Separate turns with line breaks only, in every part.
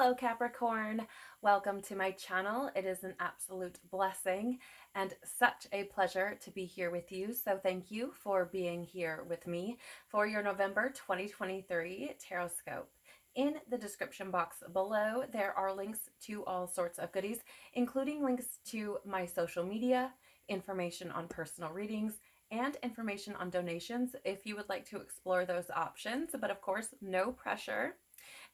Hello Capricorn, welcome to my channel. It is an absolute blessing and such a pleasure to be here with you. So thank you for being here with me for your November 2023 Tarotscope. In the description box below, there are links to all sorts of goodies, including links to my social media, information on personal readings, and information on donations if you would like to explore those options, but of course, no pressure.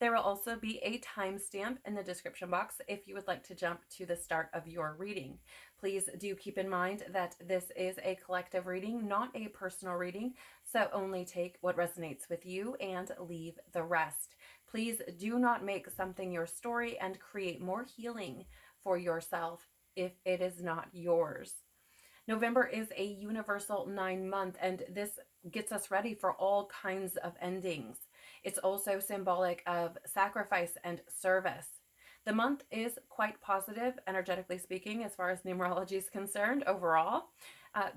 There will also be a timestamp in the description box if you would like to jump to the start of your reading. Please do keep in mind that this is a collective reading, not a personal reading, so only take what resonates with you and leave the rest. Please do not make something your story and create more healing for yourself if it is not yours. November is a universal 9-month, and this gets us ready for all kinds of endings. It's also symbolic of sacrifice and service. The month is quite positive, energetically speaking, as far as numerology is concerned overall.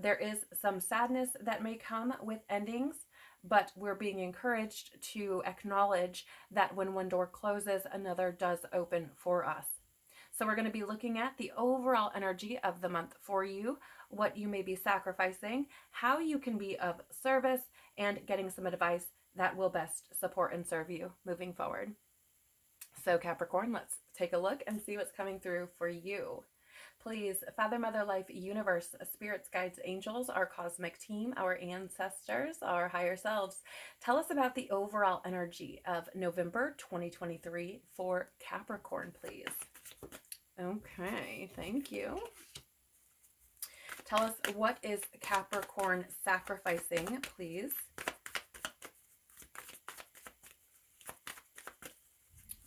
There is some sadness that may come with endings, but we're being encouraged to acknowledge that when one door closes, another does open for us. So we're going to be looking at the overall energy of the month for you, what you may be sacrificing, how you can be of service, and getting some advice that will best support and serve you moving forward. So Capricorn, let's take a look and see what's coming through for you. Please, Father, Mother, Life, Universe, Spirits, Guides, Angels, our cosmic team, our ancestors, our higher selves, tell us about the overall energy of November 2023 for Capricorn, please. Okay, thank you. Tell us, what is Capricorn sacrificing, please?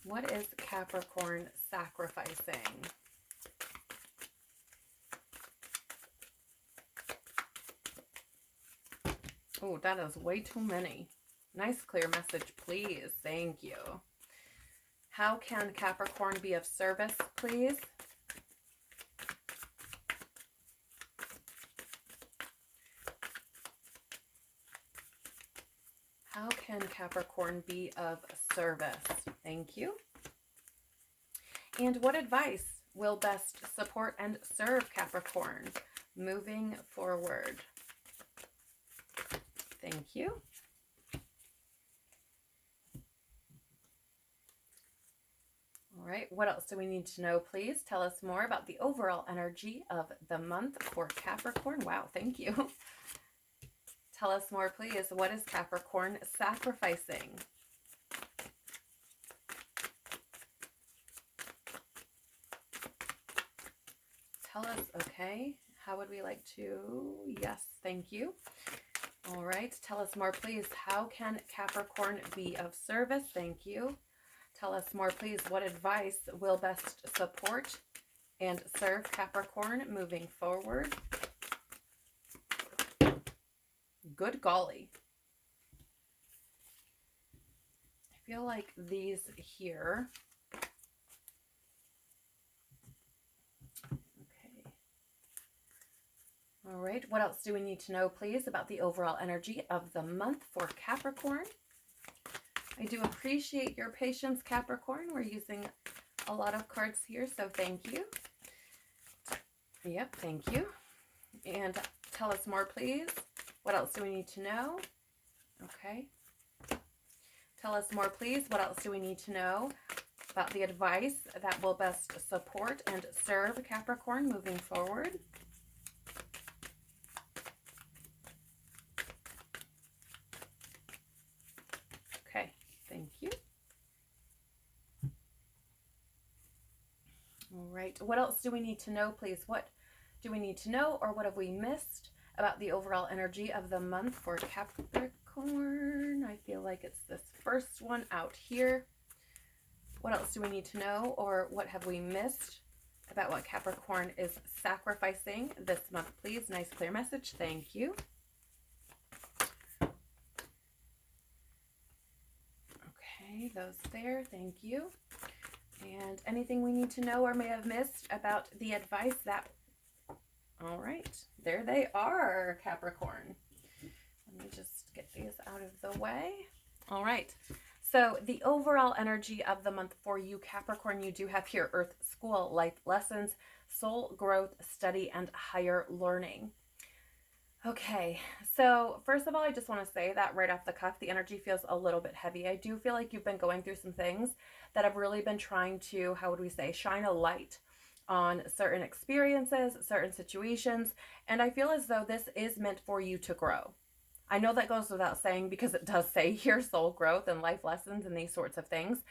What is Capricorn sacrificing? Oh, that is way too many. Nice, clear message, please. Thank you. How can Capricorn be of service, please? How can Capricorn be of service? Thank you. And what advice will best support and serve Capricorn moving forward? Thank you. All right, what else do we need to know, please? Tell us more about the overall energy of the month for Capricorn. Wow, thank you. Tell us more, please. What is Capricorn sacrificing? Tell us, okay. How would we like to? Yes, thank you. All right, tell us more, please. How can Capricorn be of service? Thank you. Tell us more, please. What advice will best support and serve Capricorn moving forward? Good golly. I feel like these here. Okay. All right. What else do we need to know, please, about the overall energy of the month for Capricorn? I do appreciate your patience, Capricorn. We're using a lot of cards here, so thank you. Yep, thank you. And tell us more, please. What else do we need to know? Okay. Tell us more, please. What else do we need to know about the advice that will best support and serve Capricorn moving forward? Okay, thank you. All right. What else do we need to know, please? What do we need to know, or what have we missed about the overall energy of the month for Capricorn? I feel like it's this first one out here. What else do we need to know, or what have we missed about what Capricorn is sacrificing this month, please? Nice, clear message. Thank you. Okay, those there. Thank you. And anything we need to know or may have missed about the advice that... All right, there they are, Capricorn. Let me just get these out of the way. All right, So the overall energy of the month for you, Capricorn, you do have here Earth School, life lessons, soul growth, study, and higher learning. Okay, so first of all, I just want to say that right off the cuff, the energy feels a little bit heavy. I do feel like you've been going through some things that have really been trying to, how would we say, shine a light on certain experiences, certain situations, and I feel as though this is meant for you to grow. I know that goes without saying because it does say here soul growth and life lessons and these sorts of things,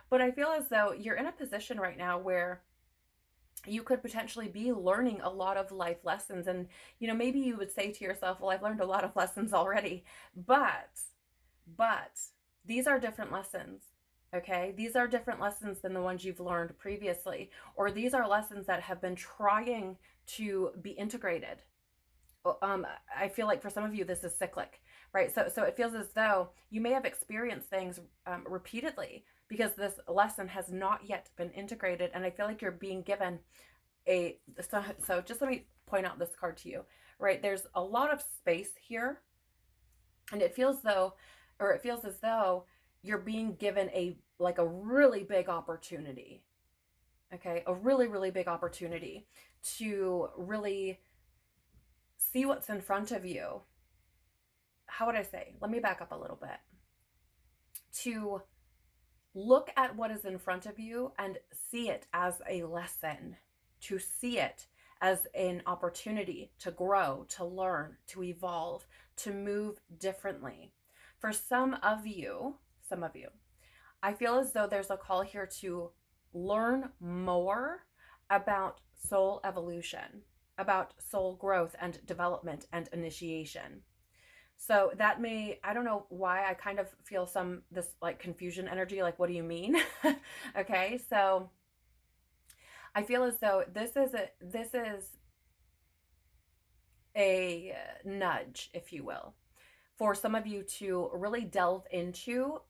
but I feel as though you're in a position right now where you could potentially be learning a lot of life lessons. And, maybe you would say to yourself, well, I've learned a lot of lessons already, but these are different lessons. Okay. These are different lessons than the ones you've learned previously, or these are lessons that have been trying to be integrated. I feel like for some of you, this is cyclic, right? So it feels as though you may have experienced things repeatedly because this lesson has not yet been integrated. And I feel like you're being given so just let me point out this card to you, right? There's a lot of space here, and it feels as though you're being given a really big opportunity. Okay, a really, really big opportunity to really see what's in front of you. How would I say? Let me back up a little bit. To look at what is in front of you and see it as a lesson, to see it as an opportunity to grow, to learn, to evolve, to move differently. For some of you, I feel as though there's a call here to learn more about soul evolution, about soul growth and development and initiation. So that I don't know why I kind of feel this confusion energy, like, what do you mean? Okay, so I feel as though this is a nudge, if you will, for some of you to really delve into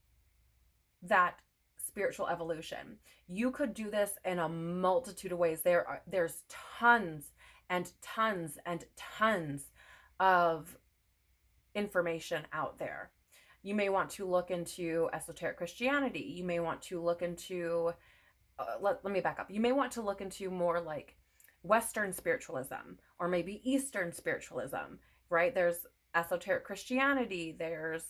that spiritual evolution. You could do this in a multitude of ways. There's tons and tons and tons of information out there. You may want to look into esoteric Christianity. You may want to look into, let me back up. You may want to look into more like Western spiritualism or maybe Eastern spiritualism, right? There's esoteric Christianity. There's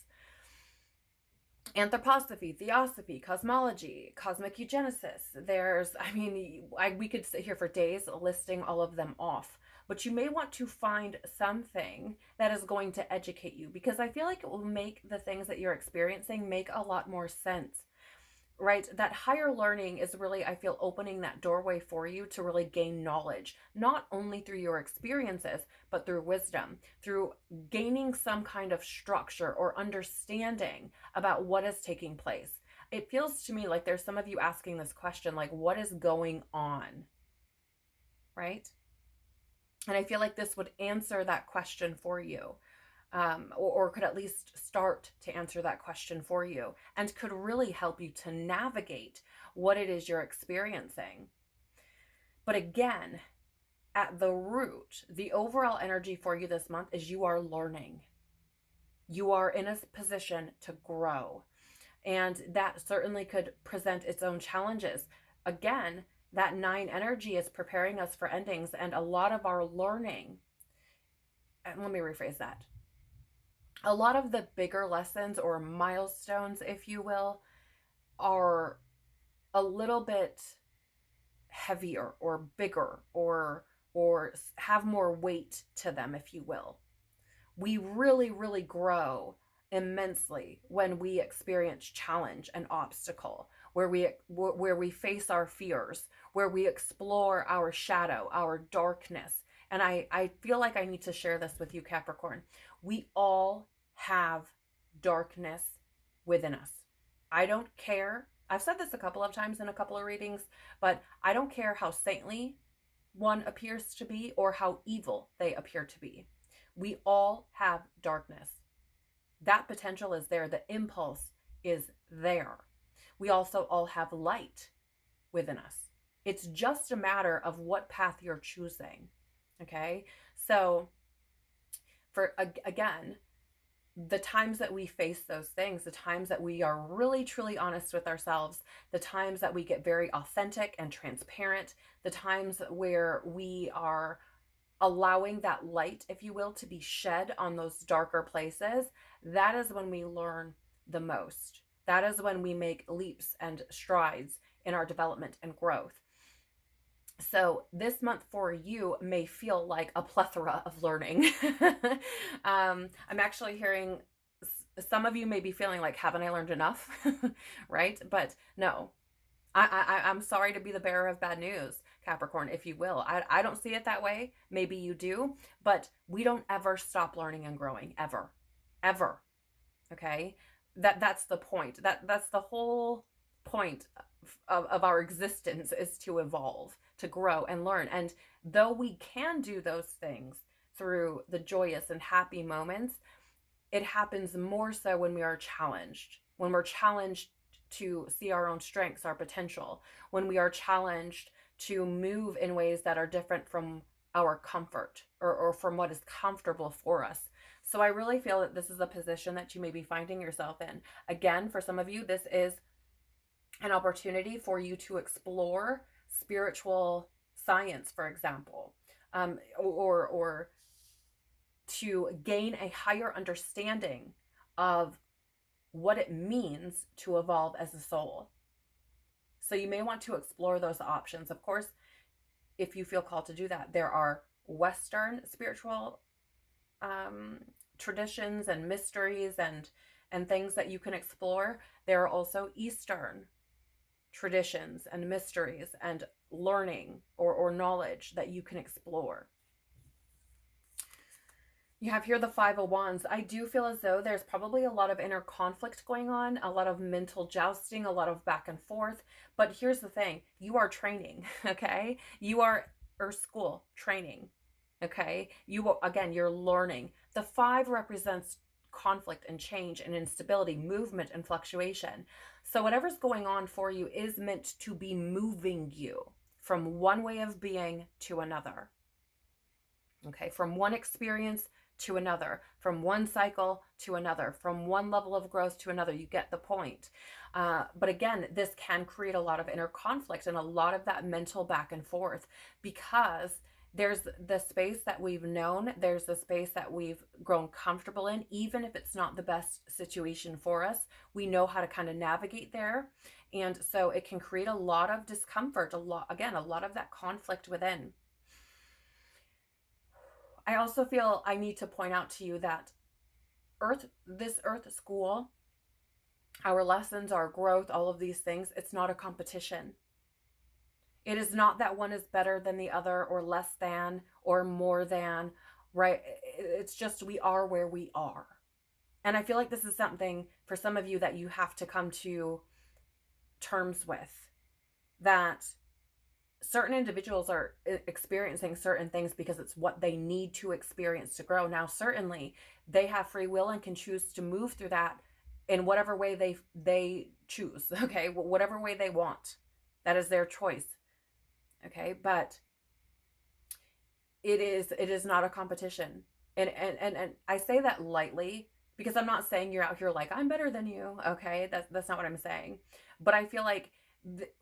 anthroposophy, theosophy, cosmology, cosmic eugenesis. We could sit here for days listing all of them off. But you may want to find something that is going to educate you, because I feel like it will make the things that you're experiencing make a lot more sense, right? That higher learning is really, I feel, opening that doorway for you to really gain knowledge, not only through your experiences, but through wisdom, through gaining some kind of structure or understanding about what is taking place. It feels to me like there's some of you asking this question, like, what is going on, right? And I feel like this would answer that question for you, or could at least start to answer that question for you, and could really help you to navigate what it is you're experiencing. But again, at the root, the overall energy for you this month is you are learning. You are in a position to grow. And that certainly could present its own challenges. Again, that 9 energy is preparing us for endings, and a lot of our learning, and let me rephrase that. A lot of the bigger lessons or milestones, if you will, are a little bit heavier or bigger or have more weight to them, if you will. We really, really grow immensely when we experience challenge and obstacle, where we face our fears, where we explore our shadow, our darkness. And I feel like I need to share this with you, Capricorn. We all have darkness within us. I don't care. I've said this a couple of times in a couple of readings, but I don't care how saintly one appears to be or how evil they appear to be. We all have darkness. That potential is there. The impulse is there. We also all have light within us. It's just a matter of what path you're choosing. Okay? So, again, the times that we face those things, the times that we are really truly honest with ourselves, the times that we get very authentic and transparent, the times where we are allowing that light, if you will, to be shed on those darker places, that is when we learn the most. That is when we make leaps and strides in our development and growth. So this month for you may feel like a plethora of learning. I'm actually hearing some of you may be feeling like, haven't I learned enough? Right? But no, I'm sorry to be the bearer of bad news, Capricorn, if you will. I don't see it that way. Maybe you do, but we don't ever stop learning and growing, ever, ever. Okay, that's the point. That's the whole point of our existence, is to evolve, to grow and learn. And though we can do those things through the joyous and happy moments, it happens more so when we are challenged, when we're challenged to see our own strengths, our potential, when we are challenged to move in ways that are different from our comfort, or from what is comfortable for us. So I really feel that this is a position that you may be finding yourself in. Again, for some of you, this is an opportunity for you to explore spiritual science, for example, or to gain a higher understanding of what it means to evolve as a soul. So you may want to explore those options. Of course, if you feel called to do that, there are Western spiritual traditions and mysteries and things that you can explore. There are also Eastern traditions and mysteries and learning or knowledge that you can explore. You have here the Five of Wands. I do feel as though there's probably a lot of inner conflict going on, a lot of mental jousting, a lot of back and forth. But here's the thing. You are training, okay? You are Earth School training, okay? Again, you're learning. The five represents conflict and change and instability, movement and fluctuation. So whatever's going on for you is meant to be moving you from one way of being to another, okay? From one experience to another, from one cycle to another, from one level of growth to another. You get the point. But again, this can create a lot of inner conflict and a lot of that mental back and forth, because there's the space that we've known, there's the space that we've grown comfortable in. Even if it's not the best situation for us, we know how to kind of navigate there. And so it can create a lot of discomfort, a lot of that conflict within. I also feel I need to point out to you that this Earth School, our lessons, our growth, all of these things, it's not a competition. It is not that one is better than the other, or less than, or more than, right? It's just we are where we are. And I feel like this is something for some of you that you have to come to terms with, that certain individuals are experiencing certain things because it's what they need to experience to grow. Now, certainly they have free will and can choose to move through that in whatever way they choose, okay? Whatever way they want. That is their choice, okay? But it is not a competition. And I say that lightly, because I'm not saying you're out here like, I'm better than you, okay? That's not what I'm saying. But I feel like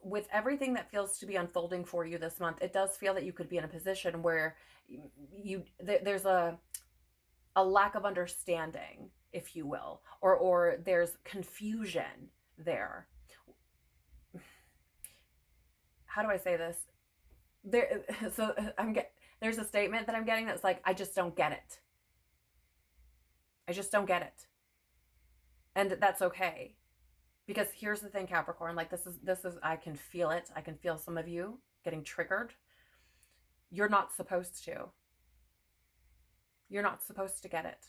with everything that feels to be unfolding for you this month, it does feel that you could be in a position where there's a lack of understanding, if you will, or there's confusion there. How do I say this? There's a statement that I'm getting that's like, I just don't get it. I just don't get it. And that's okay. Because here's the thing, Capricorn, like this is, I can feel it. I can feel some of you getting triggered. You're not supposed to. You're not supposed to get it.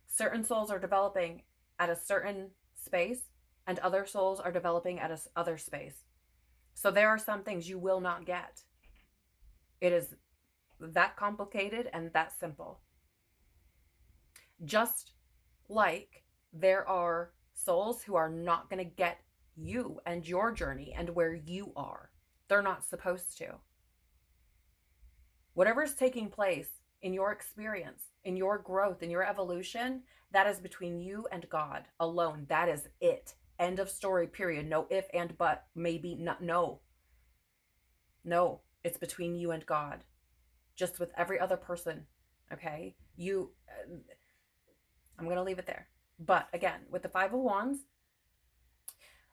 Certain souls are developing at a certain space, and other souls are developing at other space. So there are some things you will not get. It is that complicated and that simple. Just like there are souls who are not going to get you and your journey and where you are. They're not supposed to. Whatever's taking place in your experience, in your growth, in your evolution, that is between you and God alone. That is it. End of story, period. No if, and, but, maybe, not, no. No, it's between you and God. Just with every other person, okay? I'm going to leave it there. But again, with the Five of Wands,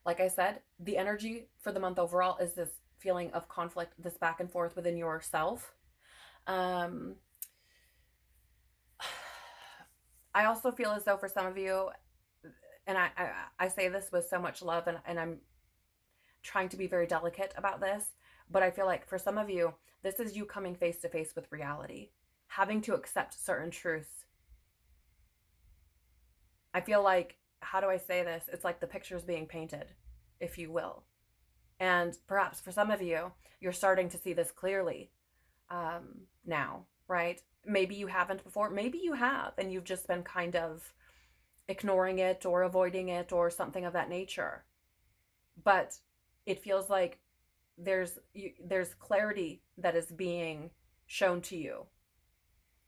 like I said, the energy for the month overall is this feeling of conflict, this back and forth within yourself. I also feel as though for some of you, and I say this with so much love, and I'm trying to be very delicate about this, but I feel like for some of you, this is you coming face to face with reality, having to accept certain truths. I feel like, how do I say this? It's like the picture's being painted, if you will. And perhaps for some of you, you're starting to see this clearly now, right? Maybe you haven't before. Maybe you have, and you've just been kind of ignoring it or avoiding it or something of that nature. But it feels like there's clarity that is being shown to you,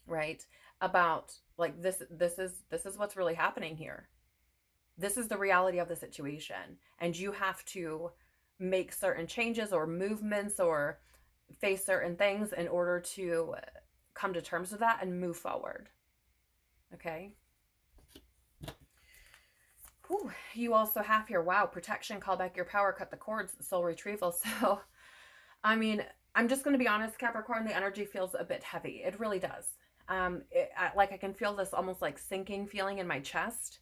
right? About like this is what's really happening here. This is the reality of the situation, and you have to make certain changes or movements or face certain things in order to come to terms with that and move forward. Okay. Whew. You also have here, wow, protection, call back your power, cut the cords, soul retrieval. So, I mean, I'm just going to be honest, Capricorn, the energy feels a bit heavy. It really does. Like I can feel this almost like sinking feeling in my chest.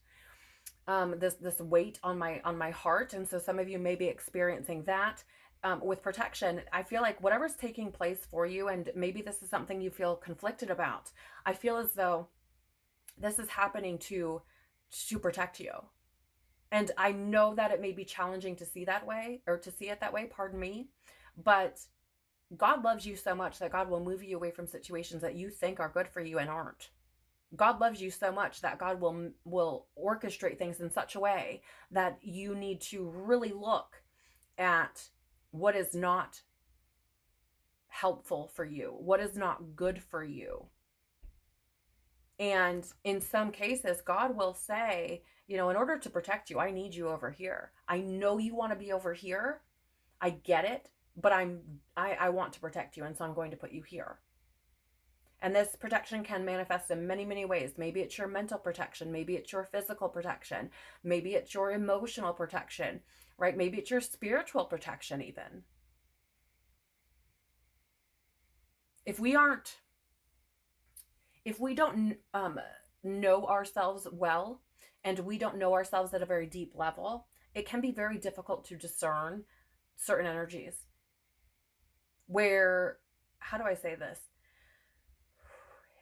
This weight on my heart. And so some of you may be experiencing that. With protection, I feel like whatever's taking place for you, and maybe this is something you feel conflicted about, I feel as though this is happening to protect you. And I know that it may be challenging to see that way, or to see it that way, pardon me, but God loves you so much that God will move you away from situations that you think are good for you and aren't. God loves you so much that God will orchestrate things in such a way that you need to really look at what is not helpful for you, what is not good for you. And in some cases, God will say, in order to protect you, I need you over here. I know you want to be over here. I get it, but I want to protect you, and so I'm going to put you here. And this protection can manifest in many, many ways. Maybe it's your mental protection. Maybe it's your physical protection. Maybe it's your emotional protection, right? Maybe it's your spiritual protection even. If we don't know ourselves well, and we don't know ourselves at a very deep level, it can be very difficult to discern certain energies. Where, how do I say this?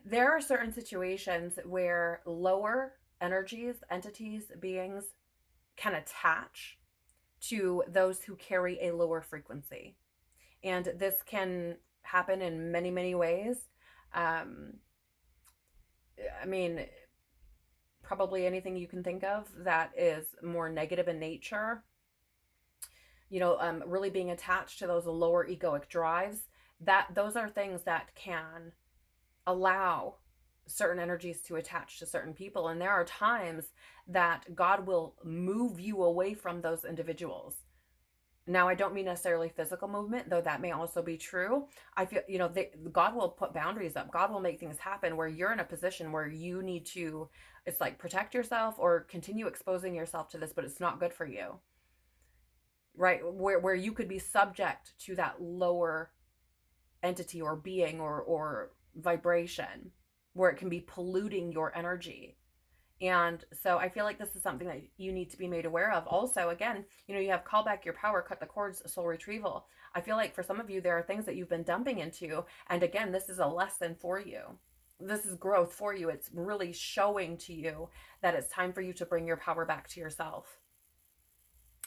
There are certain situations where lower energies, entities, beings can attach to those who carry a lower frequency. And this can happen in many, many ways. I mean, probably anything you can think of that is more negative in nature. Really being attached to those lower egoic drives, those are things that can allow certain energies to attach to certain people. And there are times that God will move you away from those individuals. Now, I don't mean necessarily physical movement, though that may also be true. I feel, God will put boundaries up. God will make things happen where you're in a position where you need to, it's like protect yourself or continue exposing yourself to this, but it's not good for you. Right? Where you could be subject to that lower entity or being or vibration, where it can be polluting your energy. And so I feel like this is something that you need to be made aware of. Also, again, you have call back your power, cut the cords, soul retrieval. I feel like for some of you, there are things that you've been dumping into. And again, this is a lesson for you. This is growth for you. It's really showing to you that it's time for you to bring your power back to yourself.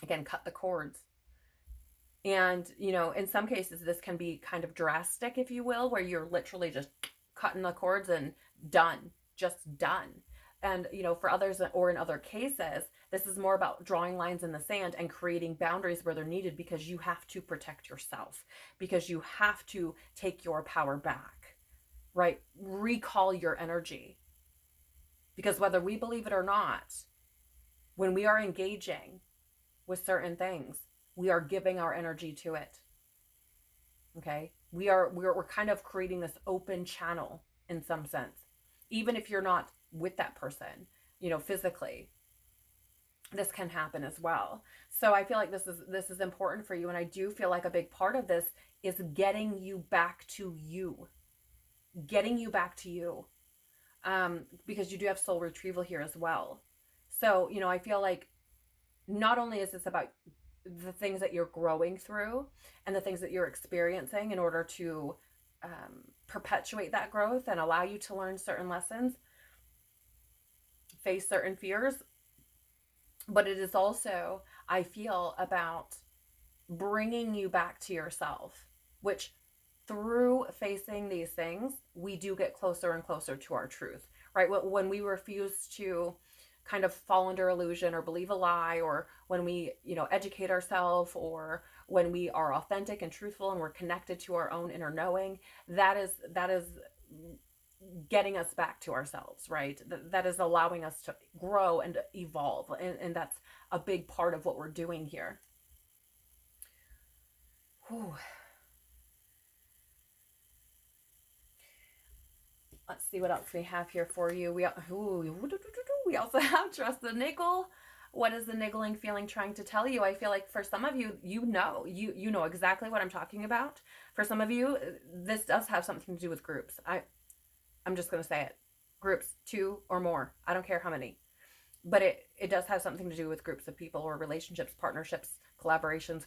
Again, cut the cords. And, in some cases, this can be kind of drastic, if you will, where you're literally just cutting the cords and done, just done. And, for others, or in other cases, this is more about drawing lines in the sand and creating boundaries where they're needed, because you have to protect yourself, because you have to take your power back, right? Recall your energy. Because whether we believe it or not, when we are engaging with certain things, we are giving our energy to it. Okay? We're kind of creating this open channel in some sense. Even if you're not with that person, physically, this can happen as well. So I feel like this is important for you, and I do feel like a big part of this is getting you back to you. Getting you back to you. Because you do have soul retrieval here as well. So, I feel like not only is this about the things that you're growing through and the things that you're experiencing in order to perpetuate that growth and allow you to learn certain lessons, face certain fears, but it is also, I feel, about bringing you back to yourself, which through facing these things, we do get closer and closer to our truth, right? When we refuse to kind of fall under illusion or believe a lie, or when we, educate ourselves, or when we are authentic and truthful and we're connected to our own inner knowing, that is getting us back to ourselves, right? That is allowing us to grow and evolve. And that's a big part of what we're doing here. Whew. Let's see what else we have here for you. We also have trust the niggle. What is the niggling feeling trying to tell you? I feel like for some of you, you know exactly what I'm talking about. For some of you, this does have something to do with groups. I'm just going to say it. Groups, 2 or more. I don't care how many. But it does have something to do with groups of people or relationships, partnerships, collaborations,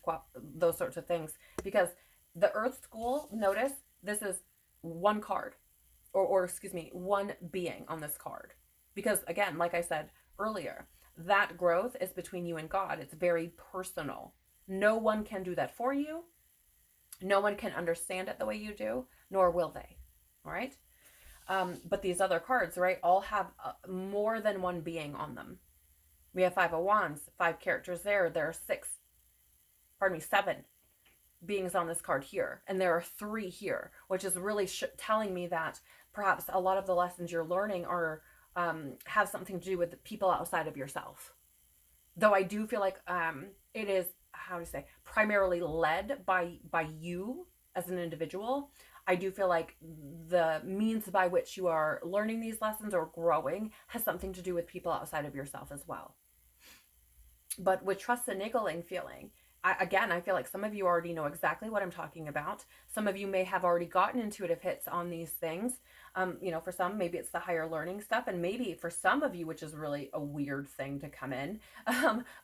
those sorts of things. Because the Earth School, notice, this is one card. Or excuse me, one being on this card. Because again, like I said earlier, that growth is between you and God. It's very personal. No one can do that for you. No one can understand it the way you do, nor will they. All right? But these other cards, right, all have more than one being on them. We have 5 of Wands, 5 characters there. There are 7 beings on this card here. And there are 3 here, which is really telling me that perhaps a lot of the lessons you're learning are have something to do with people outside of yourself. Though I do feel like it is, how to say, primarily led by you as an individual. I do feel like the means by which you are learning these lessons or growing has something to do with people outside of yourself as well. But with trust and niggling feeling, I feel like some of you already know exactly what I'm talking about. Some of you may have already gotten intuitive hits on these things. For some, maybe it's the higher learning stuff. And maybe for some of you, which is really a weird thing to come in.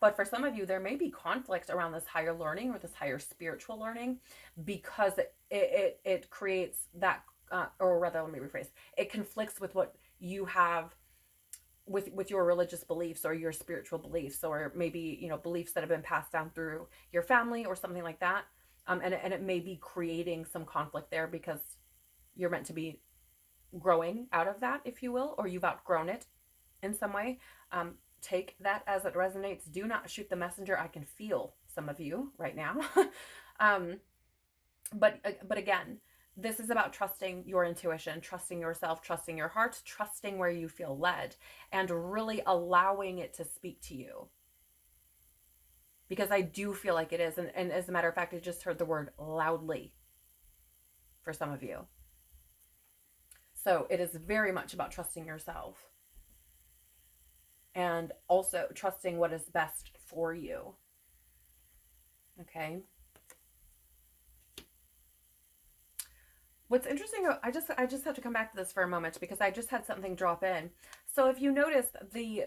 But for some of you, there may be conflict around this higher learning or this higher spiritual learning, because it creates that, or rather, let me rephrase, it conflicts with what you have with your religious beliefs or your spiritual beliefs, or maybe beliefs that have been passed down through your family or something like that, and it may be creating some conflict there because you're meant to be growing out of that, if you will, or you've outgrown it in some way. Take that as it resonates. Do not shoot the messenger. I can feel some of you right now. But again, this is about trusting your intuition, trusting yourself, trusting your heart, trusting where you feel led, and really allowing it to speak to you. Because I do feel like it is. And as a matter of fact, I just heard the word loudly for some of you. So it is very much about trusting yourself. And also trusting what is best for you. Okay. What's interesting, I just have to come back to this for a moment because I just had something drop in. So if you notice, the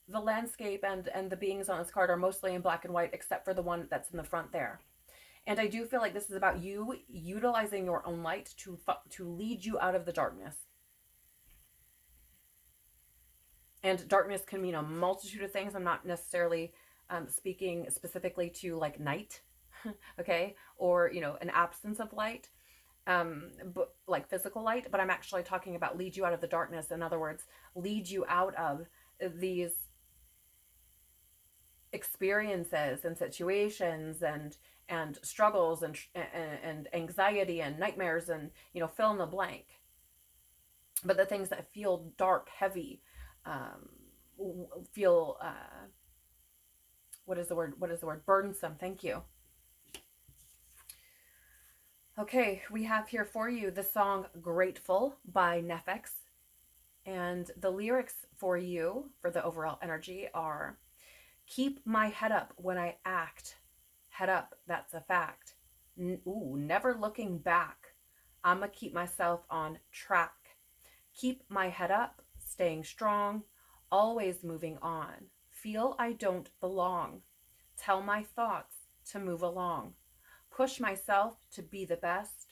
landscape and the beings on this card are mostly in black and white, except for the one that's in the front there. And I do feel like this is about you utilizing your own light to lead you out of the darkness. And darkness can mean a multitude of things. I'm not necessarily speaking specifically to like night, okay, or an absence of light. But like physical light, but I'm actually talking about lead you out of the darkness. In other words, lead you out of these experiences and situations and struggles and anxiety and nightmares and fill in the blank. But the things that feel dark, heavy, feel, what is the word? What is the word? Burdensome. Thank you. Okay, we have here for you the song Grateful by Nefex. And the lyrics for you, for the overall energy, are: keep my head up when I act. Head up, that's a fact. Never looking back. I'ma keep myself on track. Keep my head up, staying strong, always moving on. Feel I don't belong. Tell my thoughts to move along. Push myself to be the best.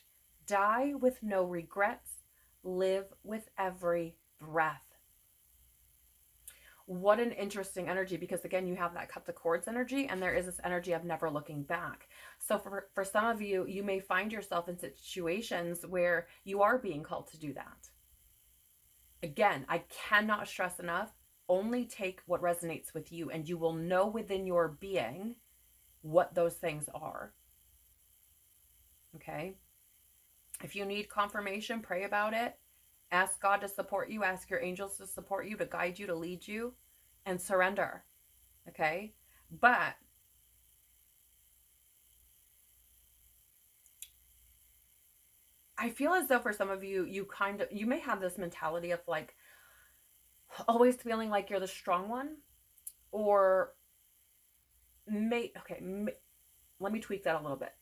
Die with no regrets. Live with every breath. What an interesting energy, because again, you have that cut the cords energy, and there is this energy of never looking back. So for some of you, you may find yourself in situations where you are being called to do that. Again, I cannot stress enough, only take what resonates with you, and you will know within your being what those things are. Okay? If you need confirmation, pray about it. Ask God to support you. Ask your angels to support you, to guide you, to lead you, and surrender. Okay? But I feel as though for some of you, you may have this mentality of like always feeling like you're the strong one, or let me tweak that a little bit.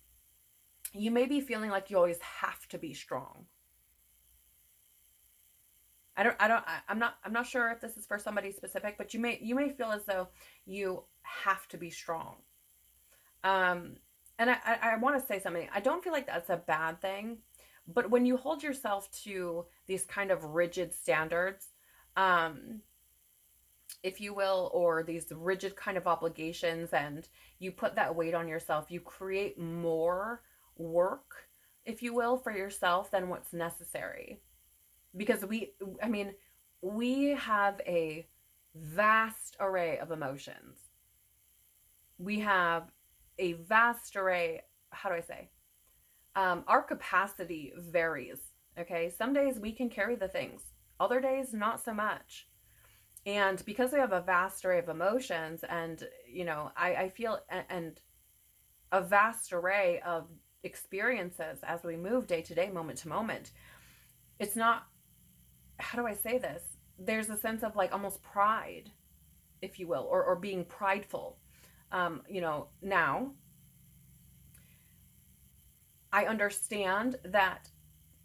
You may be feeling like you always have to be strong. I'm not sure if this is for somebody specific, but you may feel as though you have to be strong. And I want to say something. I don't feel like that's a bad thing, but when you hold yourself to these kind of rigid standards, if you will, or these rigid kind of obligations, and you put that weight on yourself, you create more work, if you will, for yourself than what's necessary. Because we have a vast array of emotions. We have a vast array, how do I say? Our capacity varies, okay? Some days we can carry the things. Other days, not so much. And because we have a vast array of emotions, and, I feel, and a vast array of experiences as we move day to day, moment to moment, it's not, how do I say this? There's a sense of like almost pride, if you will, or being prideful. Now I understand that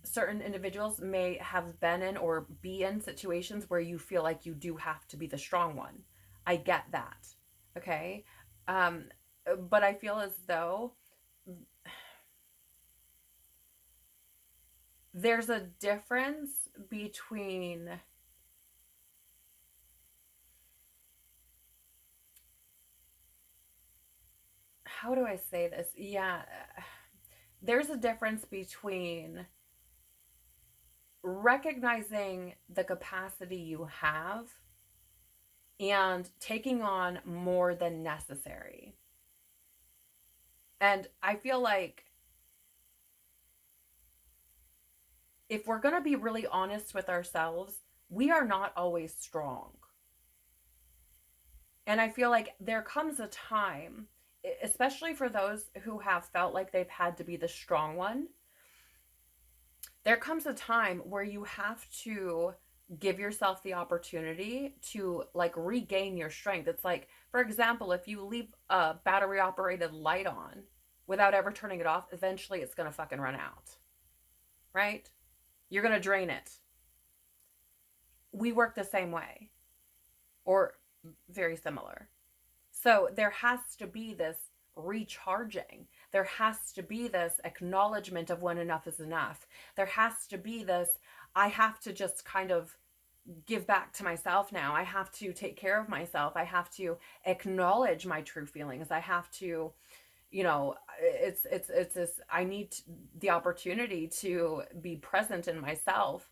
certain individuals may have been in or be in situations where you feel like you do have to be the strong one. I get that. Okay. But I feel as though there's a difference between how do I say this? Yeah, there's a difference between recognizing the capacity you have and taking on more than necessary. And I feel like if we're going to be really honest with ourselves, we are not always strong. And I feel like there comes a time, especially for those who have felt like they've had to be the strong one, there comes a time where you have to give yourself the opportunity to like regain your strength. It's like, for example, if you leave a battery operated light on without ever turning it off, eventually it's going to fucking run out, right? You're going to drain it. We work the same way, or very similar. So there has to be this recharging. There has to be this acknowledgement of when enough is enough. There has to be this, I have to just kind of give back to myself now. I have to take care of myself. I have to acknowledge my true feelings. I have to, it's this, I need the opportunity to be present in myself,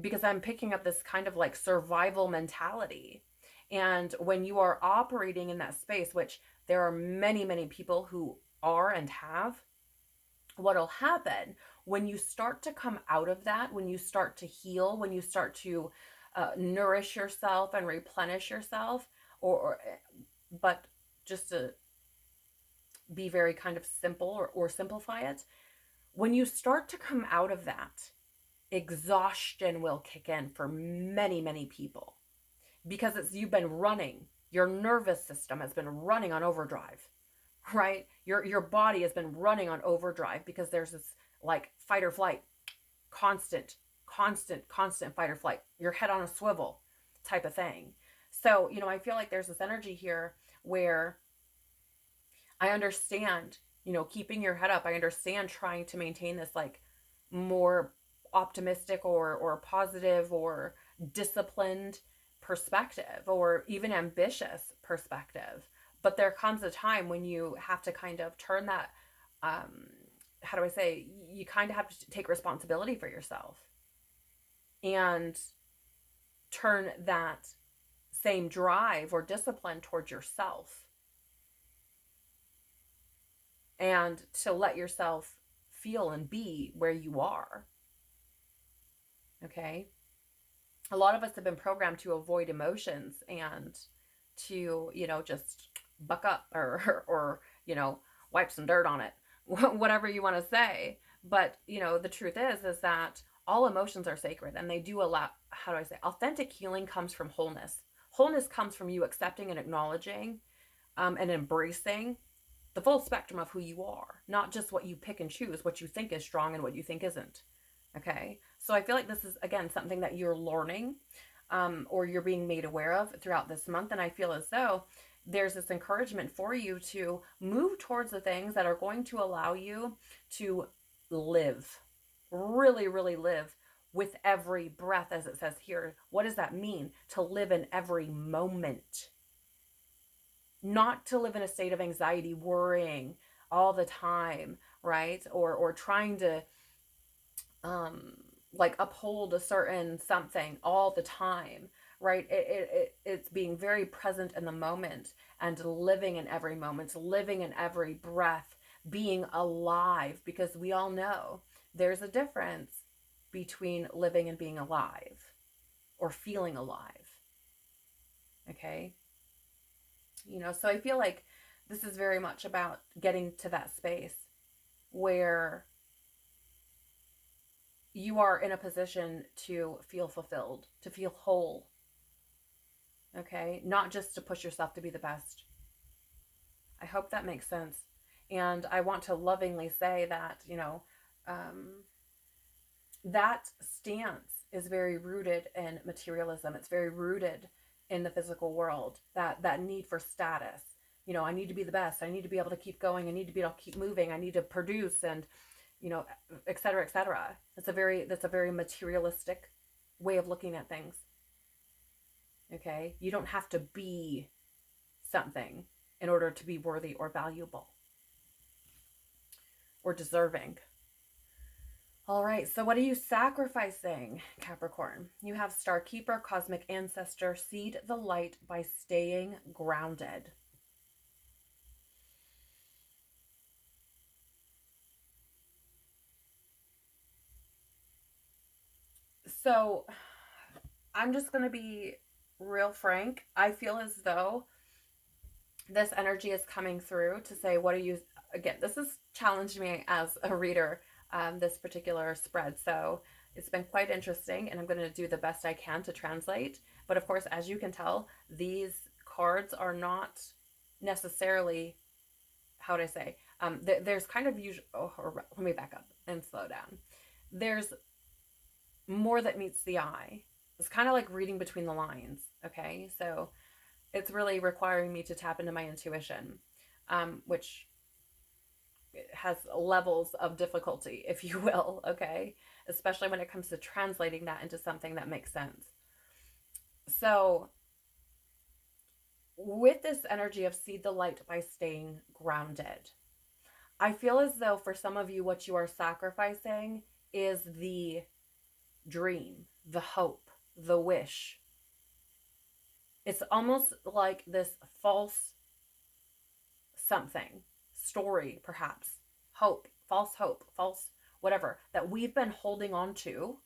because I'm picking up this kind of like survival mentality. And when you are operating in that space, which there are many, many people who are and have, what'll happen when you start to come out of that, when you start to heal, when you start to nourish yourself and replenish yourself, but just to be very kind of simple or simplify it, when you start to come out of that, exhaustion will kick in for many, many people, because you've been running, your nervous system has been running on overdrive, right? Your body has been running on overdrive because there's this like fight or flight, constant fight or flight, your head on a swivel type of thing. So, I feel like there's this energy here where I understand, keeping your head up. I understand trying to maintain this like more optimistic or positive or disciplined perspective, or even ambitious perspective. But there comes a time when you have to kind of turn that, how do I say, you kind of have to take responsibility for yourself and turn that same drive or discipline towards yourself, and to let yourself feel and be where you are. Okay? A lot of us have been programmed to avoid emotions and to, just buck up or wipe some dirt on it, whatever you want to say. But, the truth is that all emotions are sacred, and they do allow, how do I say, authentic healing comes from wholeness. Wholeness comes from you accepting and acknowledging and embracing the full spectrum of who you are, not just what you pick and choose, what you think is strong and what you think isn't. Okay, so I feel like this is, again, something that you're learning or you're being made aware of throughout this month. And I feel as though there's this encouragement for you to move towards the things that are going to allow you to live, really, really live with every breath, as it says here. What does that mean? To live in every moment. Not to live in a state of anxiety, worrying all the time, right? Or trying to like uphold a certain something all the time, right? It's being very present in the moment and living in every moment, living in every breath, being alive, because we all know there's a difference between living and being alive or feeling alive. Okay? So I feel like this is very much about getting to that space where you are in a position to feel fulfilled, to feel whole. Okay? Not just to push yourself to be the best. I hope that makes sense. And I want to lovingly say that, that stance is very rooted in materialism. It's very rooted in the physical world, that need for status. I need to be the best. I need to be able to keep going. I need to be able to keep moving. I need to produce, and et cetera, et cetera. That's a very materialistic way of looking at things. Okay? You don't have to be something in order to be worthy or valuable or deserving. All right, so what are you sacrificing, Capricorn? You have Star Keeper, Cosmic Ancestor, Seed the Light by staying grounded. So I'm just going to be real frank. I feel as though this energy is coming through to say, what are you, again, this has challenged me as a reader, this particular spread. So it's been quite interesting, and I'm going to do the best I can to translate. But of course, as you can tell, these cards are not necessarily, how would I say, there's kind of usual, let me back up and slow down. There's more that meets the eye. It's kind of like reading between the lines, okay? So it's really requiring me to tap into my intuition, which has levels of difficulty, if you will, okay? Especially when it comes to translating that into something that makes sense. So with this energy of seed the light by staying grounded, I feel as though for some of you, what you are sacrificing is the dream, the hope, the wish. It's almost like this false something, story, perhaps, hope, false hope, false whatever that we've been holding on to.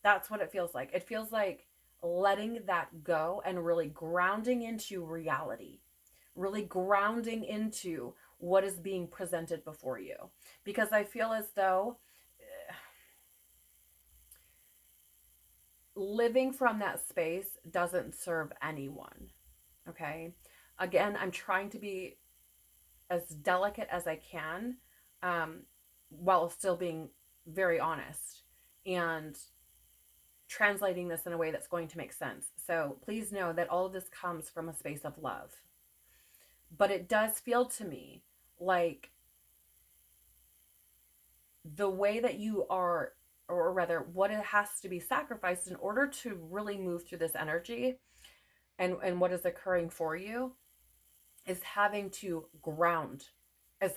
That's what it feels like. It feels like letting that go and really grounding into reality, really grounding into what is being presented before you. Because I feel as though living from that space doesn't serve anyone. Okay. Again, I'm trying to be as delicate as I can, while still being very honest and translating this in a way that's going to make sense. So please know that all of this comes from a space of love. But it does feel to me like the way that you are, or rather what it has to be sacrificed in order to really move through this energy and what is occurring for you, is having to ground, is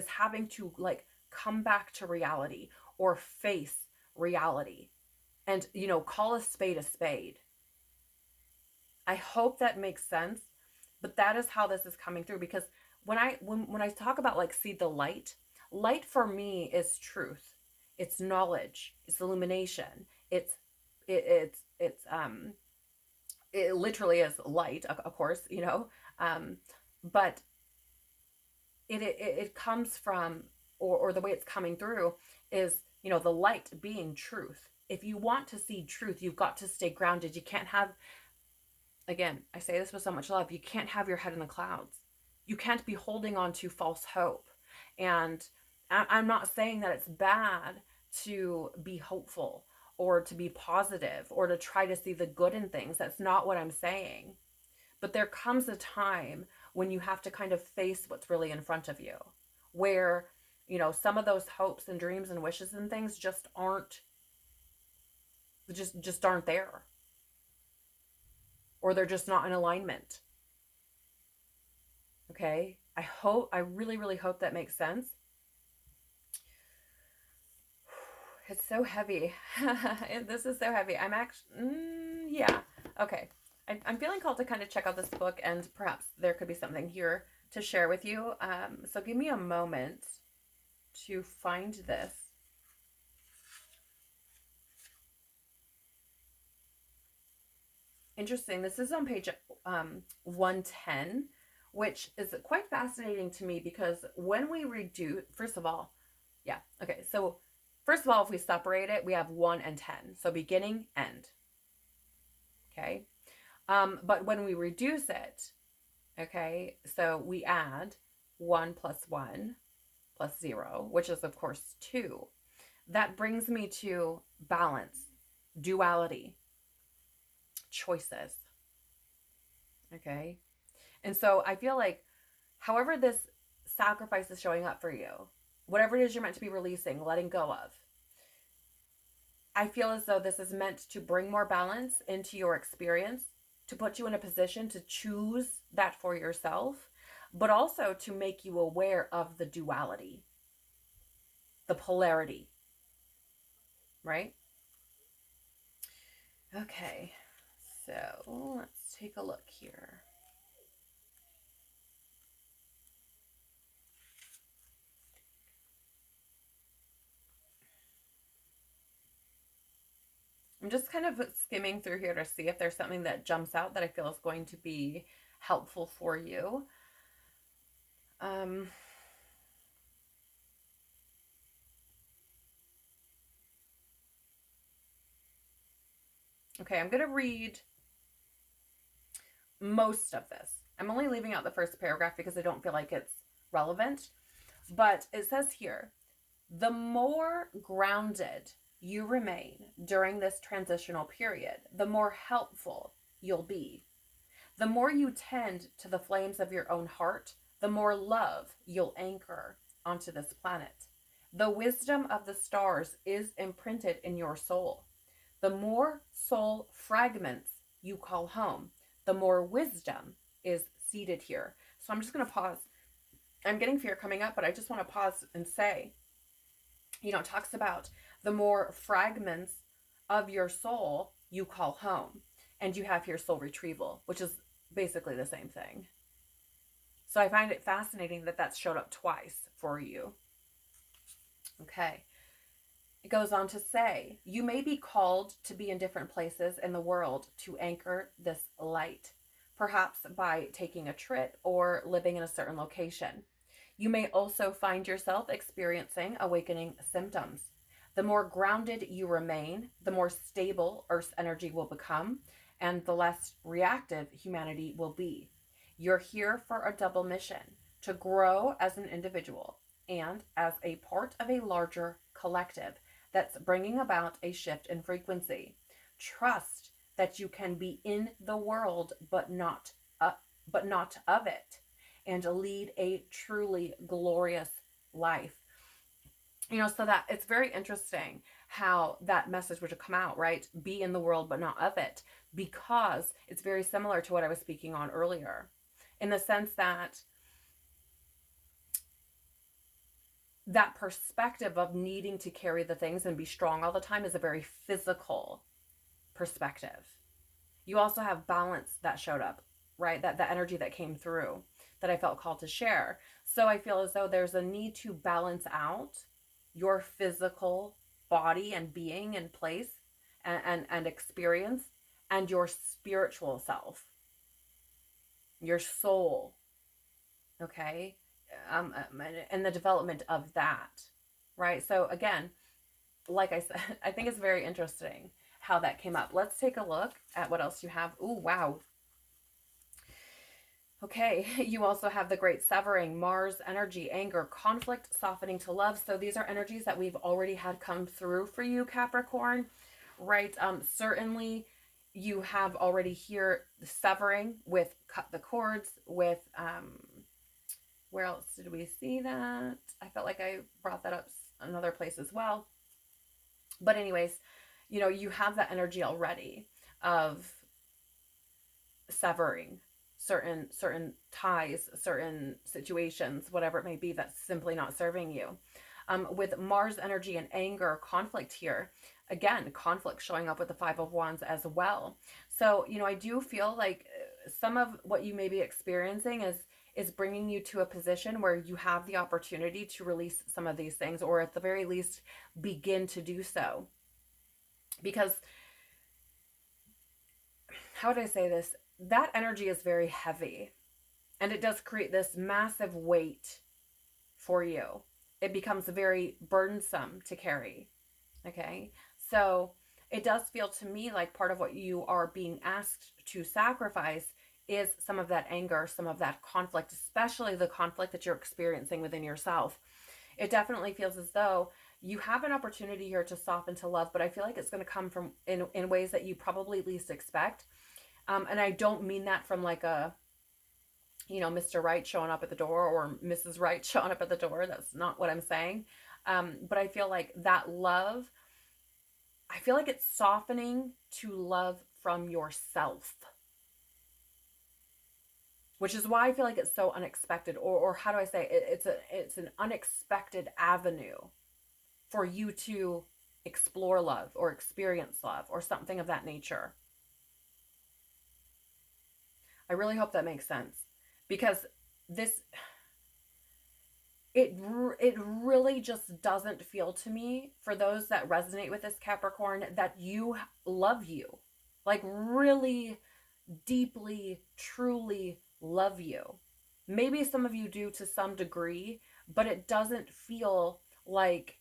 having to like come back to reality or face reality and, you know, call a spade a spade. I hope that makes sense, but that is how this is coming through. Because when I talk about like see the light, light for me is truth, it's knowledge, it's illumination, it literally is light, of course, you know, but it comes from, or the way it's coming through is, you know, the light being truth. If you want to see truth, you've got to stay grounded. You can't have, again, I say this with so much love, you can't have your head in the clouds. You can't be holding on to false hope. And I'm not saying that it's bad to be hopeful or to be positive or to try to see the good in things. That's not what I'm saying. But there comes a time when you have to kind of face what's really in front of you, where, you know, some of those hopes and dreams and wishes and things just aren't there, or they're just not in alignment. Okay, I really, really hope that makes sense. It's so heavy. This is so heavy. I'm actually, yeah, okay. I'm feeling called to kind of check out this book, and perhaps there could be something here to share with you. So give me a moment to find this. Interesting. This is on page 110, which is quite fascinating to me, because when we reduce, first of all, yeah, okay. So first of all, if we separate it, we have 1 and 10. So beginning, end. Okay. But when we reduce it, okay, so we add 1 plus 1 plus 0, which is of course 2. That brings me to balance, duality, choices. Okay. And so I feel like however this sacrifice is showing up for you, whatever it is you're meant to be releasing, letting go of, I feel as though this is meant to bring more balance into your experience, to put you in a position to choose that for yourself, but also to make you aware of the duality, the polarity, right? Okay, so let's take a look here. I'm just kind of skimming through here to see if there's something that jumps out that I feel is going to be helpful for you. Okay, I'm going to read most of this. I'm only leaving out the first paragraph because I don't feel like it's relevant. But it says here, the more grounded you remain during this transitional period, the more helpful you'll be. The more you tend to the flames of your own heart, the more love you'll anchor onto this planet. The wisdom of the stars is imprinted in your soul. The more soul fragments you call home, the more wisdom is seated here. So I'm just going to pause. I'm getting fear coming up, but I just want to pause and say, you know, it talks about the more fragments of your soul you call home. And you have here soul retrieval, which is basically the same thing. So I find it fascinating that that's showed up twice for you. Okay. It goes on to say, you may be called to be in different places in the world to anchor this light, perhaps by taking a trip or living in a certain location. You may also find yourself experiencing awakening symptoms. The more grounded you remain, the more stable Earth's energy will become, and the less reactive humanity will be. You're here for a double mission: to grow as an individual and as a part of a larger collective that's bringing about a shift in frequency. Trust that you can be in the world but not of it, and lead a truly glorious life. So that it's very interesting how that message would come out, right? Be in the world but not of it, because it's very similar to what I was speaking on earlier, in the sense that that perspective of needing to carry the things and be strong all the time is a very physical perspective. You also have balance that showed up, right? That the energy that came through that I felt called to share. So I feel as though there's a need to balance out your physical body and being and place and experience, and your spiritual self, your soul, okay? And the development of that, right? So again, like I said, I think it's very interesting how that came up. Let's take a look at what else you have. Ooh, wow. Okay, you also have the great severing, Mars energy, anger, conflict, softening to love. So these are energies that we've already had come through for you, Capricorn, right? Certainly you have already here the severing with cut the cords, with, where else did we see that? I felt like I brought that up another place as well. But anyways, you have that energy already of severing certain ties, certain situations, whatever it may be, that's simply not serving you. With Mars energy and anger, conflict here, again, conflict showing up with the Five of Wands as well. So, I do feel like some of what you may be experiencing is bringing you to a position where you have the opportunity to release some of these things, or at the very least begin to do so. Because, how would I say this? That energy is very heavy, and it does create this massive weight for you. It becomes very burdensome to carry. Okay. So it does feel to me like part of what you are being asked to sacrifice is some of that anger, some of that conflict, especially the conflict that you're experiencing within yourself. It definitely feels as though you have an opportunity here to soften to love, but I feel like it's going to come from in ways that you probably least expect. And I don't mean that from like a, Mr. Right showing up at the door or Mrs. Right showing up at the door. That's not what I'm saying. But I feel like that love, I feel like it's softening to love from yourself, which is why I feel like it's so unexpected, or how do I say it? It's an unexpected avenue for you to explore love or experience love or something of that nature. I really hope that makes sense, because this, it really just doesn't feel to me, for those that resonate with this, Capricorn, that you love you, like really deeply, truly love you. Maybe some of you do to some degree, but it doesn't feel like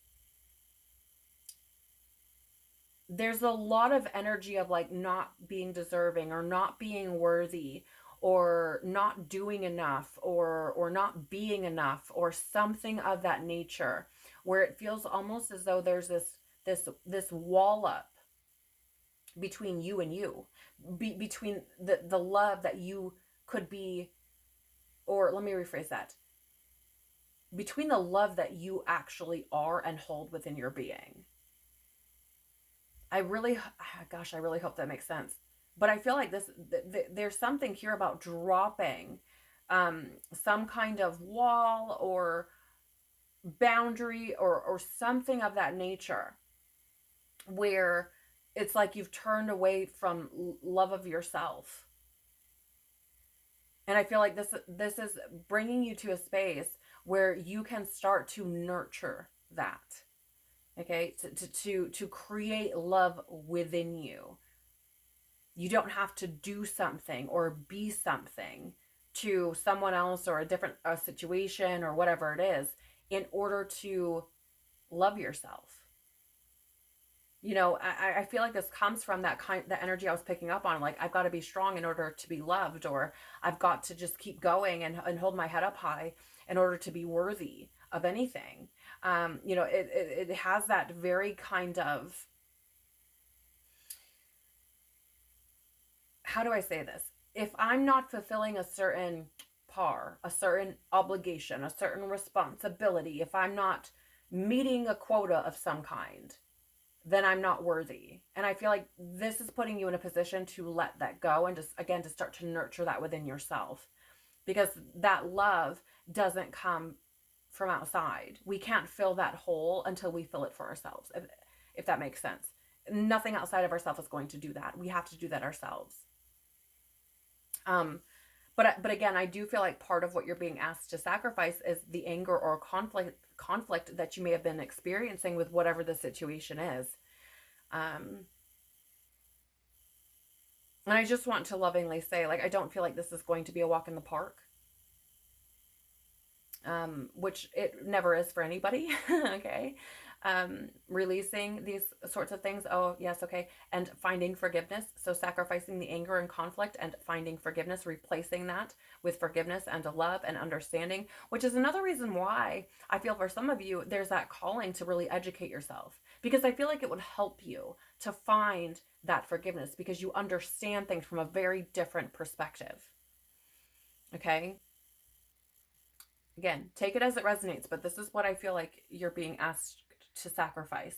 there's a lot of energy of like not being deserving or not being worthy or not doing enough or not being enough or something of that nature, where it feels almost as though there's this wall up between you and you, between the love that you could be, or let me rephrase that, between the love that you actually are and hold within your being. I really hope that makes sense. But I feel like there's something here about dropping some kind of wall or boundary or something of that nature, where it's like you've turned away from love of yourself. And I feel like this is bringing you to a space where you can start to nurture that. Okay, to create love within you. You don't have to do something or be something to someone else or a situation or whatever it is in order to love yourself. You know, I feel like this comes from the energy I was picking up on. Like, I've got to be strong in order to be loved, or I've got to just keep going and hold my head up high in order to be worthy of anything. You know, it has that very kind of, how do I say this? If I'm not fulfilling a certain a certain obligation, a certain responsibility, if I'm not meeting a quota of some kind, then I'm not worthy. And I feel like this is putting you in a position to let that go and just, again, to start to nurture that within yourself. Because that love doesn't come from outside. We can't fill that hole until we fill it for ourselves, if that makes sense. Nothing outside of ourselves is going to do that. We have to do that ourselves. But again, I do feel like part of what you're being asked to sacrifice is the anger or conflict that you may have been experiencing with whatever the situation is. And I just want to lovingly say, like, I don't feel like this is going to be a walk in the park. Which it never is for anybody. Okay. Releasing these sorts of things. Oh, yes. Okay. And finding forgiveness. So sacrificing the anger and conflict and finding forgiveness, replacing that with forgiveness and love and understanding, which is another reason why I feel for some of you, there's that calling to really educate yourself, because I feel like it would help you to find that forgiveness because you understand things from a very different perspective. Okay. Again, take it as it resonates, but this is what I feel like you're being asked to sacrifice.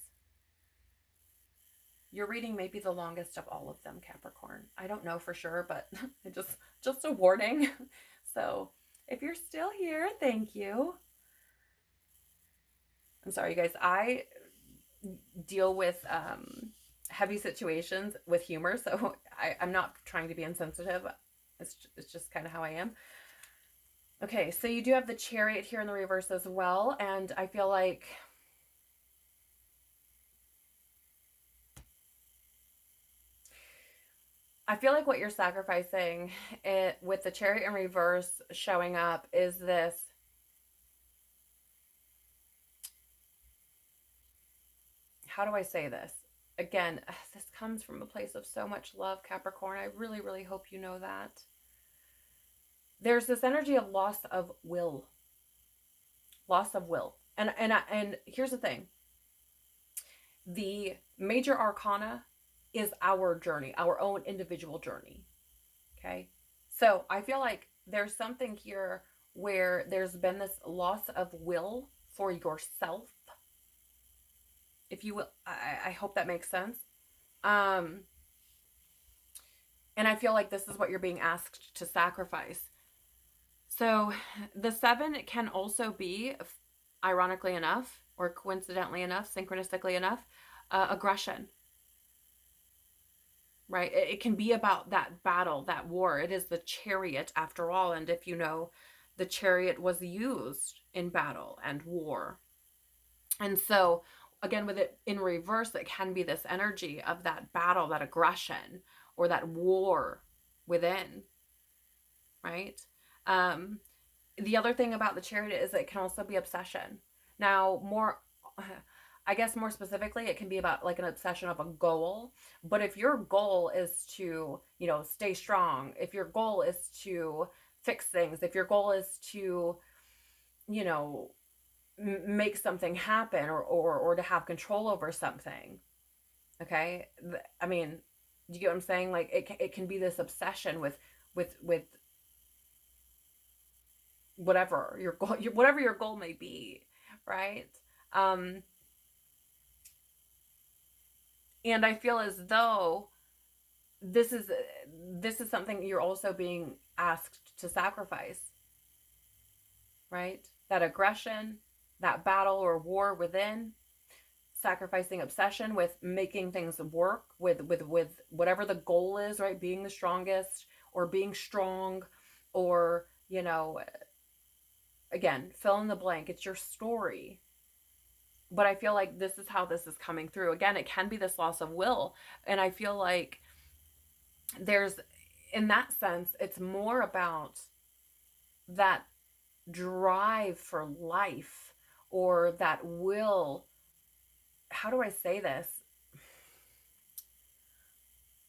Your reading may be the longest of all of them, Capricorn. I don't know for sure, but just a warning. So if you're still here, thank you. I'm sorry, you guys. I deal with heavy situations with humor, so I'm not trying to be insensitive. It's just kind of how I am. Okay, so you do have the Chariot here in the reverse as well, and I feel like what you're sacrificing with the Chariot in reverse showing up is this. How do I say this? Again, this comes from a place of so much love, Capricorn. I really, really hope you know that. There's this energy of loss of will. Loss of will. And here's the thing. The major arcana is our journey, our own individual journey. Okay? So I feel like there's something here where there's been this loss of will for yourself. If you will, I hope that makes sense. And I feel like this is what you're being asked to sacrifice. So the 7 can also be, ironically enough, or coincidentally enough, synchronistically enough, aggression. Right? It can be about that battle, that war. It is the Chariot after all. And if you know, the Chariot was used in battle and war. And so, again, with it in reverse, it can be this energy of that battle, that aggression, or that war within. Right? The other thing about the Chariot is it can also be obsession. Now, I guess more specifically, it can be about like an obsession of a goal. But if your goal is to, stay strong, if your goal is to fix things, if your goal is to, make something happen or to have control over something, okay? I mean, do you get what I'm saying? Like it can be this obsession with whatever your goal, whatever your goal may be, right? And I feel as though this is something you're also being asked to sacrifice, right? That aggression, that battle or war within, sacrificing obsession with making things work with whatever the goal is, right? Being the strongest or being strong, or again, fill in the blank. It's your story. But I feel like this is how this is coming through. Again, it can be this loss of will. And I feel like there's, in that sense, it's more about that drive for life, or that will. How do I say this?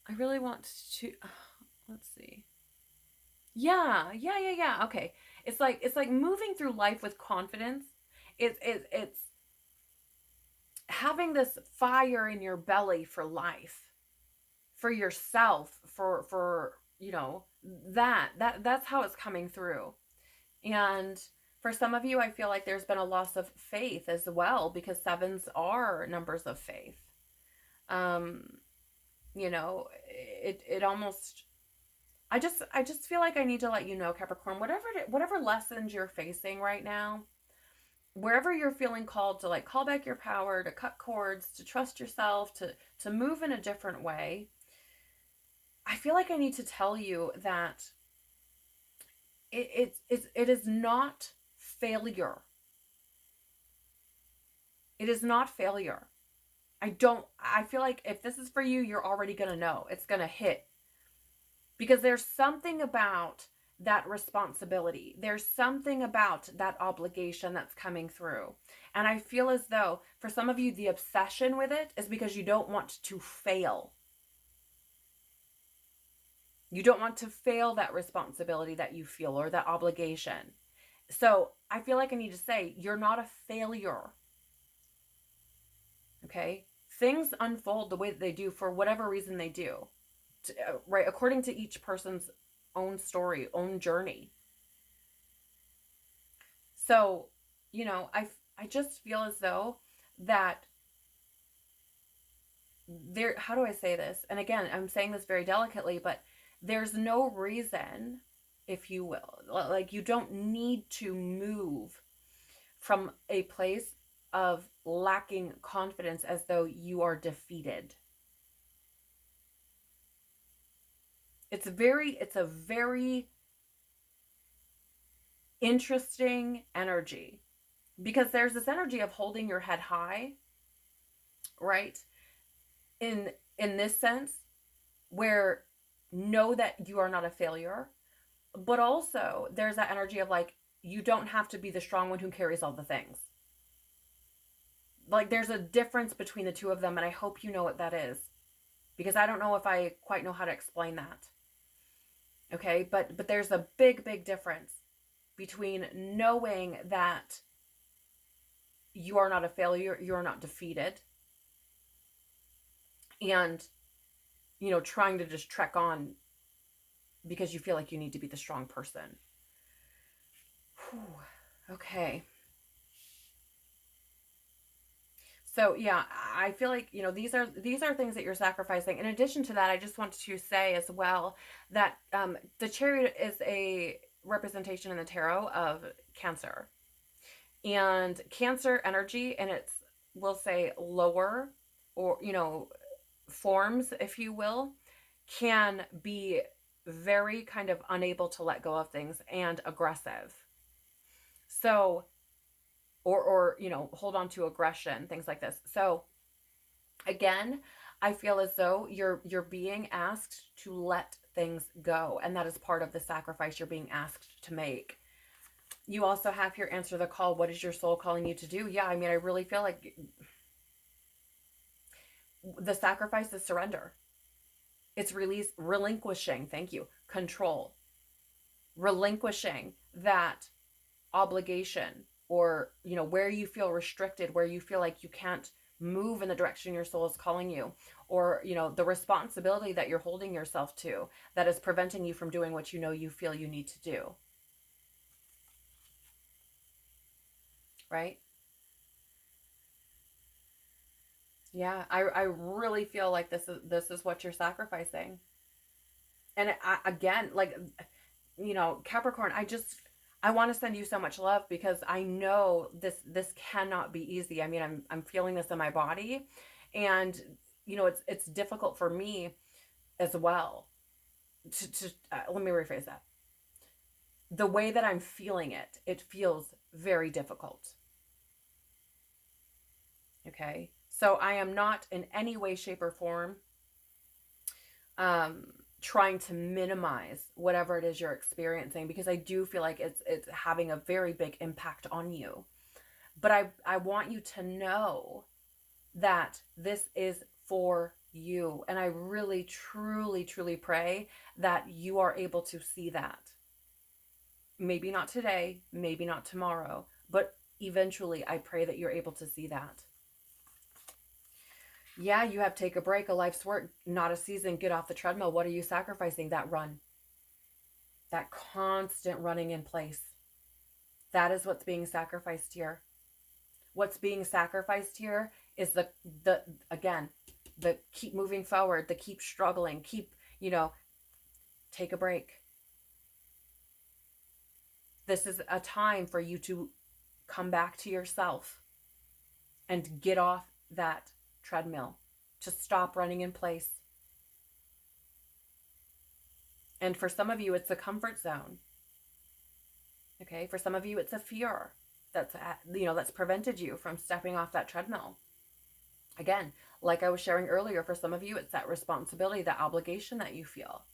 I really want to, let's see. Yeah. Okay. It's like moving through life with confidence. It's having this fire in your belly for life, for yourself, for that's how it's coming through. And for some of you, I feel like there's been a loss of faith as well, because sevens are numbers of faith. Um, it almost, I just feel like I need to let you know, Capricorn, whatever lessons you're facing right now, wherever you're feeling called to like call back your power, to cut cords, to trust yourself, to move in a different way, I feel like I need to tell you that it is not failure. It is not failure. I feel like if this is for you, you're already going to know. It's going to hit. Because there's something about that responsibility. There's something about that obligation that's coming through. And I feel as though for some of you, the obsession with it is because you don't want to fail. You don't want to fail that responsibility that you feel, or that obligation. So I feel like I need to say, you're not a failure. Okay? Things unfold the way that they do for whatever reason they do. Right? According to each person's own story, own journey. So, I just feel as though that there, how do I say this? And again, I'm saying this very delicately, but there's no reason, if you will, like, you don't need to move from a place of lacking confidence as though you are defeated. It's a very interesting energy, because there's this energy of holding your head high, right? In this sense, where know that you are not a failure, but also there's that energy of like, you don't have to be the strong one who carries all the things. Like, there's a difference between the two of them, and I hope you know what that is, because I don't know if I quite know how to explain that. Okay, but there's a big difference between knowing that you are not a failure, you're not defeated, and trying to just trek on because you feel like you need to be the strong person. Whew. Okay. So yeah, I feel like, these are things that you're sacrificing. In addition to that, I just want to say as well that the Chariot is a representation in the tarot of Cancer. And Cancer energy, and it's, we'll say, lower, or forms, if you will, can be very kind of unable to let go of things and aggressive. So, or hold on to aggression, things like this. So again, I feel as though you're being asked to let things go, and that is part of the sacrifice you're being asked to make. You also have here, answer the call. What is your soul calling you to do? Yeah, I mean, I really feel like the sacrifice is surrender. It's relinquishing, thank you, control. Relinquishing that obligation, or where you feel restricted, where you feel like you can't move in the direction your soul is calling you, or the responsibility that you're holding yourself to that is preventing you from doing what you feel you need to do. Right? Yeah, I really feel like this is what you're sacrificing. And again, like, Capricorn, I want to send you so much love, because I know this cannot be easy. I mean, I'm feeling this in my body, and it's difficult for me as well to let me rephrase that. The way that I'm feeling it feels very difficult. Okay. So I am not in any way, shape, or form trying to minimize whatever it is you're experiencing, because I do feel like it's having a very big impact on you. But I want you to know that this is for you. And I really, truly, truly pray that you are able to see that. Maybe not today, maybe not tomorrow, but eventually I pray that you're able to see that. Yeah, you have take a break, a life's work, not a season, get off the treadmill. What are you sacrificing? That run, that constant running in place. That is what's being sacrificed here. What's being sacrificed here is the again, the keep moving forward, the keep struggling, keep, take a break. This is a time for you to come back to yourself and get off that treadmill, to stop running in place. And for some of you, it's a comfort zone. Okay, for some of you, it's a fear that's prevented you from stepping off that treadmill. Again, like I was sharing earlier, for some of you, it's that responsibility, that obligation that you feel.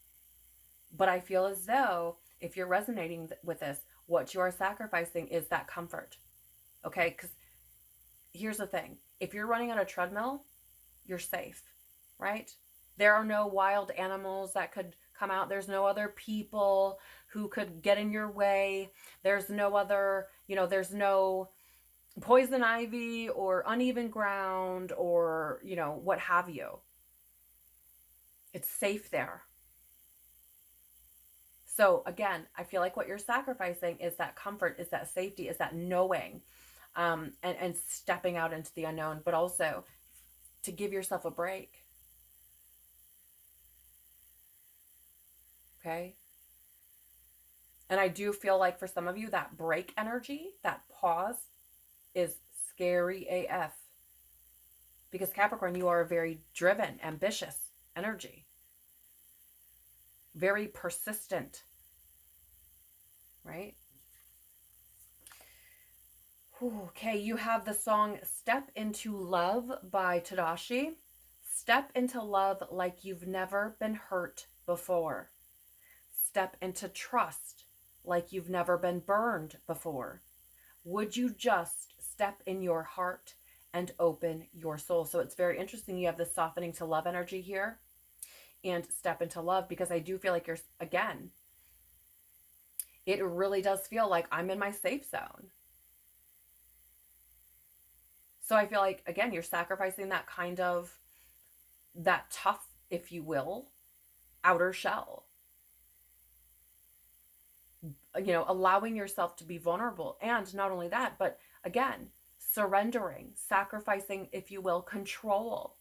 But I feel as though if you're resonating with this, what you are sacrificing is that comfort. Okay, because here's the thing. If you're running on a treadmill, you're safe, right? There are no wild animals that could come out. There's no other people who could get in your way. There's no other, there's no poison ivy or uneven ground or, what have you. It's safe there. So again, I feel like what you're sacrificing is that comfort, is that safety, is that knowing, and stepping out into the unknown, but also to give yourself a break. Okay. And I do feel like for some of you, that break energy, that pause, is scary AF. Because Capricorn, you are a very driven, ambitious energy. Very persistent. Right? Okay, you have the song Step Into Love by Tadashi. Step into love like you've never been hurt before. Step into trust like you've never been burned before. Would you just step in your heart and open your soul? So it's very interesting. You have the softening to love energy here and step into love, because I do feel like again, it really does feel like I'm in my safe zone. So I feel like, again, you're sacrificing that tough, if you will, outer shell. Allowing yourself to be vulnerable. And not only that, but again, surrendering, sacrificing, if you will, control.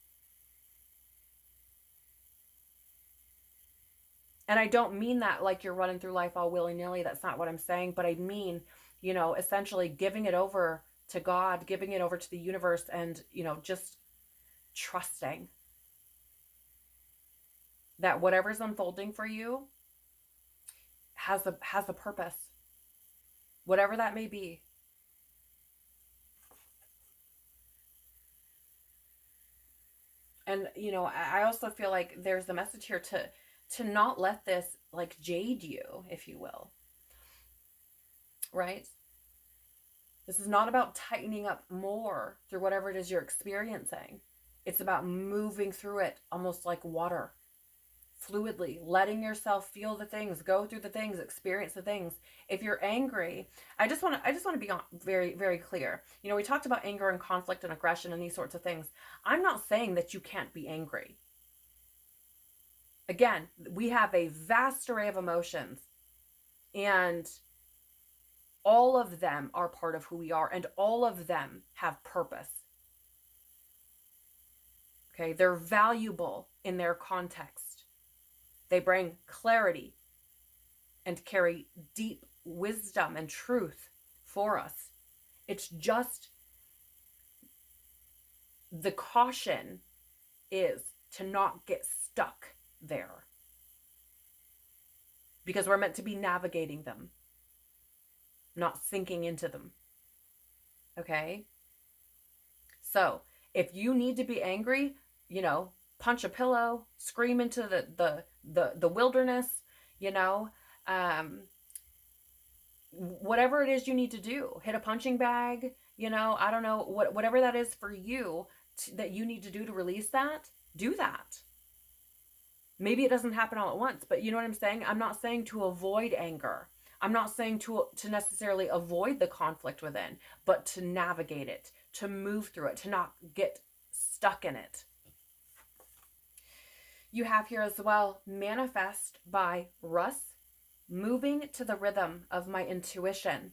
And I don't mean that like you're running through life all willy-nilly. That's not what I'm saying. But I mean, essentially giving it over to God, giving it over to the universe, and, just trusting that whatever's unfolding for you has a purpose, whatever that may be. And, I also feel like there's a message here to not let this like jade you, if you will. Right? This is not about tightening up more through whatever it is you're experiencing. It's about moving through it almost like water, fluidly, letting yourself feel the things, go through the things, experience the things. If you're angry, I just want to be very, very clear. We talked about anger and conflict and aggression and these sorts of things. I'm not saying that you can't be angry. Again, we have a vast array of emotions, and all of them are part of who we are, and all of them have purpose. Okay, they're valuable in their context. They bring clarity and carry deep wisdom and truth for us. It's just the caution is to not get stuck there, because we're meant to be navigating them, not sinking into them. Okay? So If you need to be angry, you know, punch a pillow, scream into the wilderness, you know, um, whatever it is you need to do, hit a punching bag, you know, I don't know, whatever that is for you that you need to do to release that, do that. Maybe it doesn't happen all at once, but you know what I'm saying? I'm not saying to avoid anger. I'm not saying to necessarily avoid the conflict within, but to navigate it, to move through it, to not get stuck in it. You have here as well, manifest by Russ, moving to the rhythm of my intuition.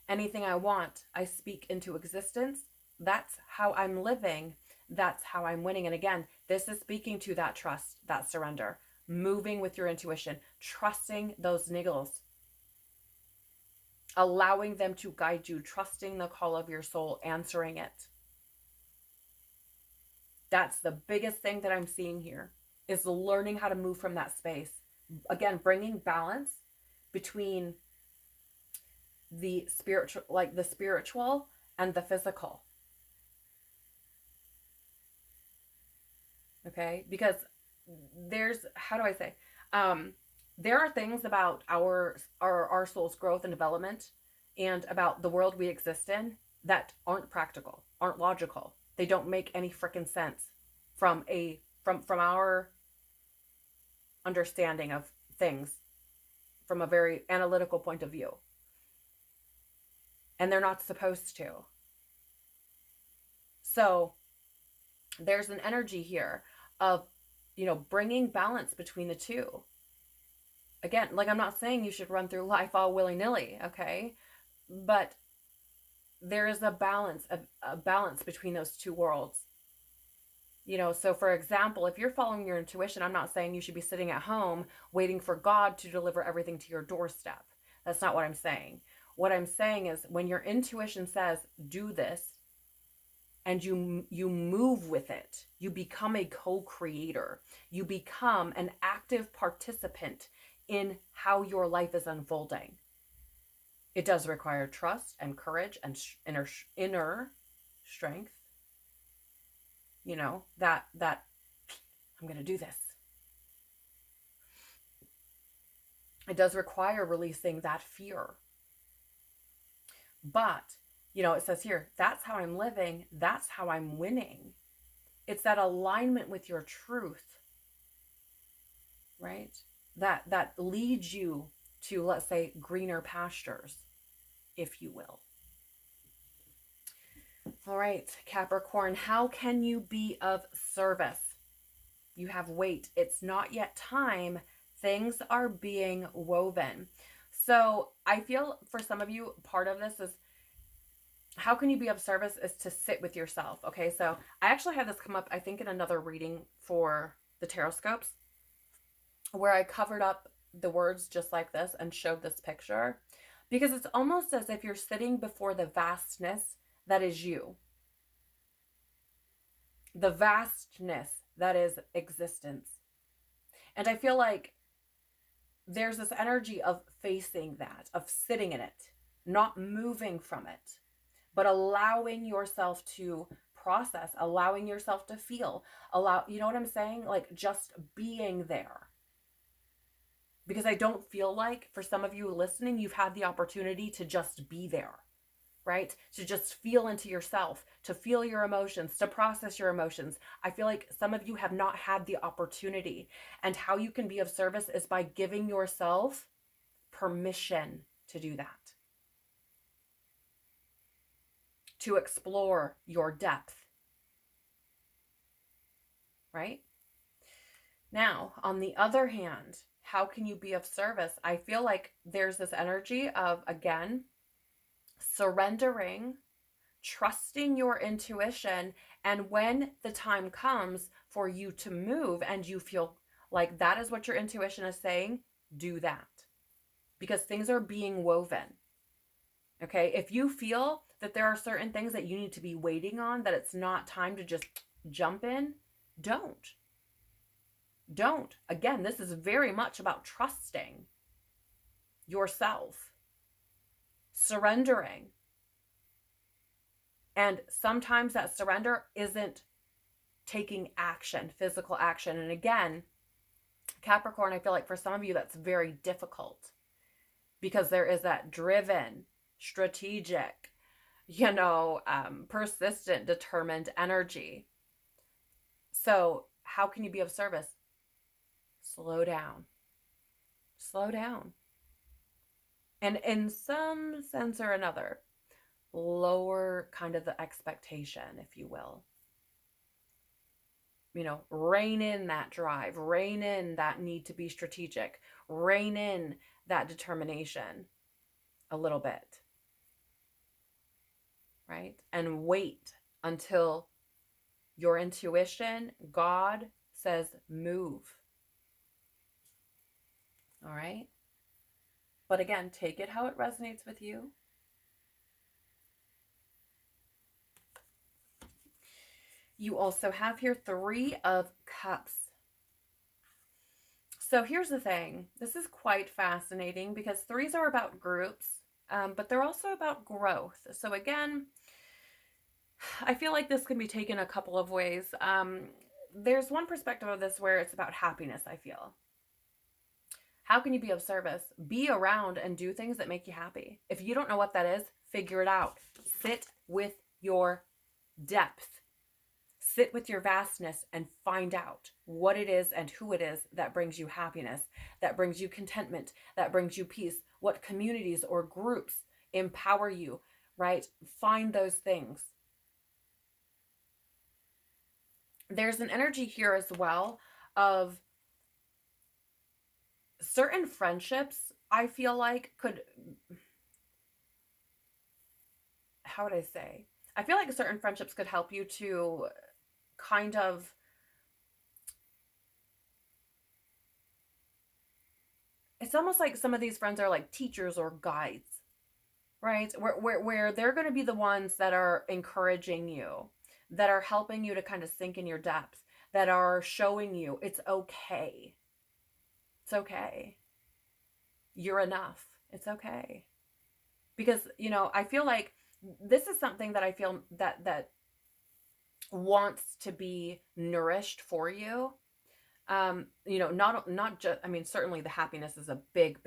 Anything I want, I speak into existence. That's how I'm living. That's how I'm winning. And again, this is speaking to that trust, that surrender, moving with your intuition, trusting those niggles, allowing them to guide you, trusting the call of your soul, answering it. That's the biggest thing that I'm seeing here, is learning how to move from that space. Again, bringing balance between the spiritual and the physical. Okay, because there's, how do I say, there are things about our soul's growth and development and about the world we exist in that aren't practical, aren't logical. They don't make any freaking sense from our understanding of things from a very analytical point of view. And they're not supposed to. So there's an energy here of, you know, bringing balance between the two. Again, like, I'm not saying you should run through life all willy-nilly, okay? But there is a balance between those two worlds. You know, so for example, if you're following your intuition, I'm not saying you should be sitting at home waiting for God to deliver everything to your doorstep. That's not what I'm saying. What I'm saying is, when your intuition says, do this, and you move with it, you become a co-creator. You become an active participant in how your life is unfolding. It does require trust and courage and inner strength. You know, that I'm going to do this. It does require releasing that fear. But, you know, it says here, that's how I'm living. That's how I'm winning. It's that alignment with your truth, right? That leads you to, let's say, greener pastures, if you will. All right, Capricorn, how can you be of service? You have wait. It's not yet time. Things are being woven. So I feel for some of you, part of this is, how can you be of service is to sit with yourself. Okay, so I actually had this come up, I think, in another reading for the Tarotscopes, where I covered up the words just like this and showed this picture, because it's almost as if you're sitting before the vastness that is you. The vastness that is existence. And I feel like there's this energy of facing that, of sitting in it, not moving from it, but allowing yourself to process, allowing yourself to feel, you know what I'm saying? Like, just being there. Because I don't feel like, for some of you listening, you've had the opportunity to just be there, right? To just feel into yourself, to feel your emotions, to process your emotions. I feel like some of you have not had the opportunity. And how you can be of service is by giving yourself permission to do that. To explore your depth, right? Now, on the other hand, how can you be of service? I feel like there's this energy of, again, surrendering, trusting your intuition, and when the time comes for you to move and you feel like that is what your intuition is saying, do that. Because things are being woven. Okay, if you feel that there are certain things that you need to be waiting on, that it's not time to just jump in, don't. Again, this is very much about trusting yourself, surrendering. And sometimes that surrender isn't taking action, physical action. And again, Capricorn, I feel like for some of you, that's very difficult because there is that driven, strategic, persistent, determined energy. So, how can you be of service? Slow down. Slow down. And in some sense or another, lower kind of the expectation, if you will. Rein in that drive, rein in that need to be strategic, rein in that determination a little bit, right? And wait until your intuition, God says, move. All right? But again, take it how it resonates with you. You also have here 3 of Cups. So here's the thing. This is quite fascinating because 3s are about groups, but they're also about growth. So again, I feel like this can be taken a couple of ways. There's one perspective of this where it's about happiness, I feel. How can you be of service? Be around and do things that make you happy. If you don't know what that is, figure it out. Sit with your depth. Sit with your vastness and find out what it is and who it is that brings you happiness, that brings you contentment, that brings you peace. What communities or groups empower you, right? Find those things. There's an energy here as well of certain friendships, I feel like how would I say? I feel like certain friendships could help you to kind of, it's almost like some of these friends are like teachers or guides, right? Where they're going to be the ones that are encouraging you, that are helping you to kind of sink in your depth, that are showing you it's okay. It's okay. You're enough. It's okay. Because, I feel like this is something that I feel that wants to be nourished for you. Not just, I mean, certainly the happiness is a big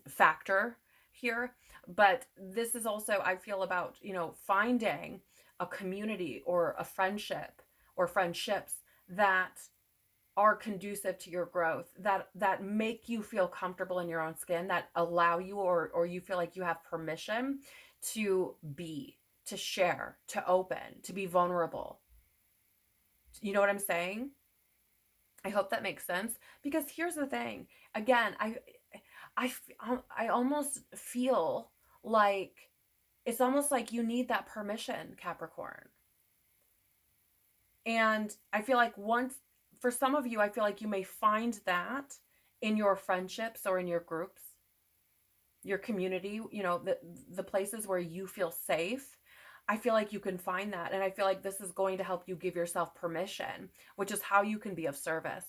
factor here, but this is also, I feel, about finding a community or a friendship or friendships that are conducive to your growth, that make you feel comfortable in your own skin, that allow you or you feel like you have permission to be, to share, to open, to be vulnerable. You know what I'm saying? I hope that makes sense, because here's the thing. Again, I almost feel like it's almost like you need that permission, Capricorn. And I feel like for some of you, I feel like you may find that in your friendships or in your groups, your community, the places where you feel safe. I feel like you can find that. And I feel like this is going to help you give yourself permission, which is how you can be of service,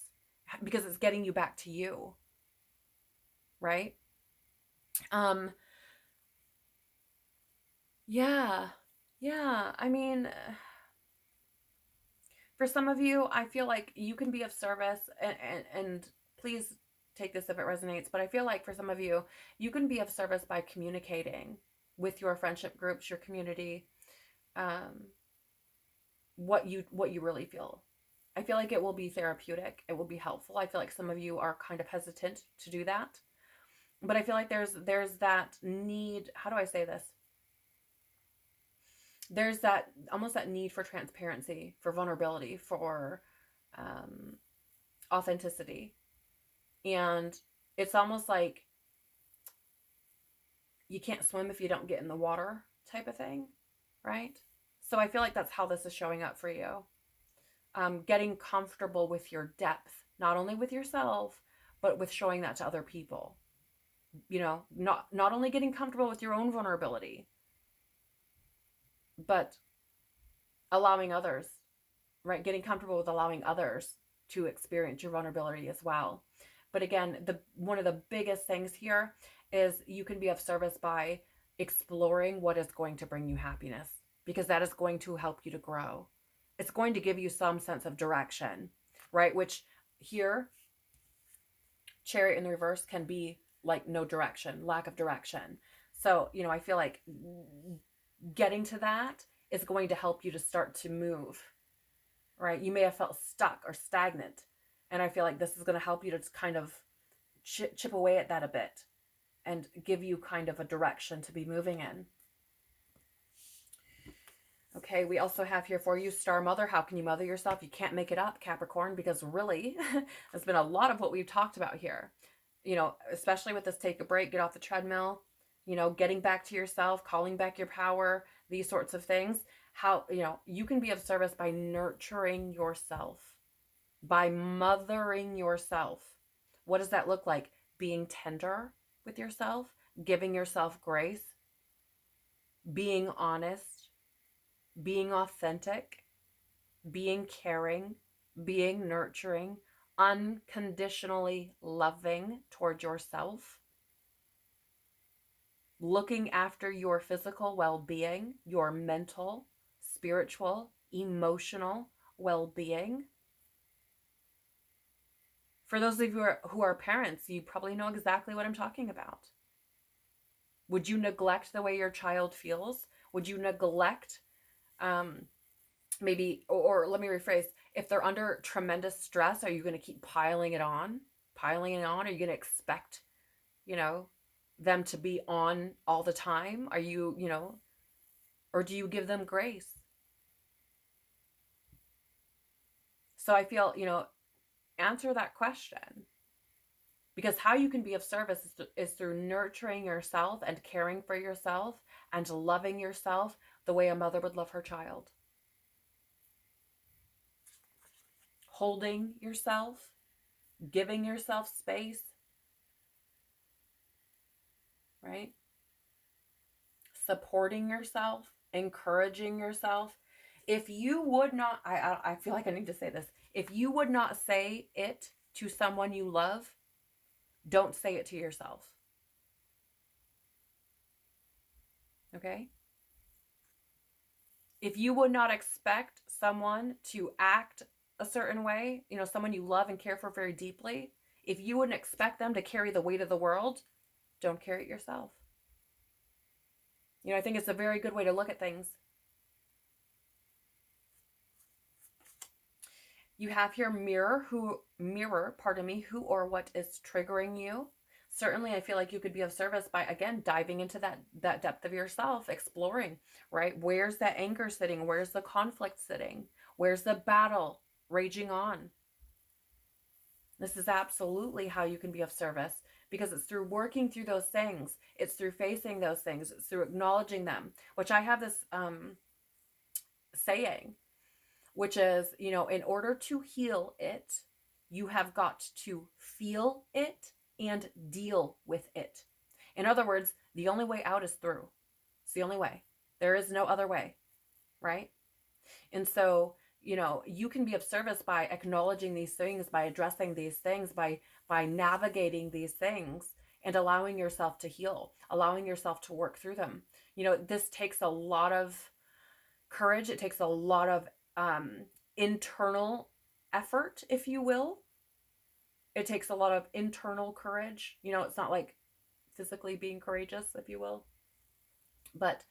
because it's getting you back to you. Right? Yeah. Yeah. I mean, for some of you, I feel like you can be of service, and please take this if it resonates, but I feel like for some of you, you can be of service by communicating with your friendship groups, your community, what you really feel. I feel like it will be therapeutic. It will be helpful. I feel like some of you are kind of hesitant to do that, but I feel like there's that need. How do I say this? There's that almost that need for transparency, for vulnerability, for authenticity. And it's almost like you can't swim if you don't get in the water type of thing, right? So I feel like that's how this is showing up for you. Getting comfortable with your depth, not only with yourself, but with showing that to other people. Not only getting comfortable with your own vulnerability, but allowing others, right? Getting comfortable with allowing others to experience your vulnerability as well. But again, one of the biggest things here is you can be of service by exploring what is going to bring you happiness, because that is going to help you to grow. It's going to give you some sense of direction, right? Which here, Chariot in the reverse can be like no direction, lack of direction. So, I feel like getting to that is going to help you to start to move, right? You may have felt stuck or stagnant. And I feel like this is going to help you to kind of chip away at that a bit and give you kind of a direction to be moving in. Okay, we also have here for you, Star Mother. How can you mother yourself? You can't make it up, Capricorn, because really, there's been a lot of what we've talked about here. Especially with this take a break, get off the treadmill, getting back to yourself, calling back your power, these sorts of things. How, you can be of service by nurturing yourself, by mothering yourself. What does that look like? Being tender with yourself, giving yourself grace, being honest, being authentic, being caring, being nurturing, unconditionally loving toward yourself, looking after your physical well-being, your mental, spiritual, emotional well-being. For those of you who are parents, you probably know exactly what I'm talking about. Would you neglect the way your child feels? Would you neglect maybe, or let me rephrase, if they're under tremendous stress, are you going to keep piling it on? Are you going to expect, them to be on all the time? Are you, or do you give them grace? So I feel, answer that question. Because how you can be of service is through nurturing yourself and caring for yourself and loving yourself the way a mother would love her child. Holding yourself, giving yourself space, right? Supporting yourself, encouraging yourself. If you would not, I feel like I need to say this. If you would not say it to someone you love, don't say it to yourself. Okay? If you would not expect someone to act a certain way, someone you love and care for very deeply, if you wouldn't expect them to carry the weight of the world, don't carry it yourself. I think it's a very good way to look at things. You have here mirror, who or what is triggering you. Certainly, I feel like you could be of service by, again, diving into that depth of yourself, exploring, right? Where's that anger sitting? Where's the conflict sitting? Where's the battle raging on? This is absolutely how you can be of service, because it's through working through those things. It's through facing those things. It's through acknowledging them, which I have this saying, which is, in order to heal it, you have got to feel it and deal with it. In other words, the only way out is through. It's the only way. There is no other way, right? And so, you can be of service by acknowledging these things, by addressing these things, by navigating these things and allowing yourself to heal, allowing yourself to work through them. This takes a lot of courage. It takes a lot of internal effort, if you will. It takes a lot of internal courage. It's not like physically being courageous, if you will. But,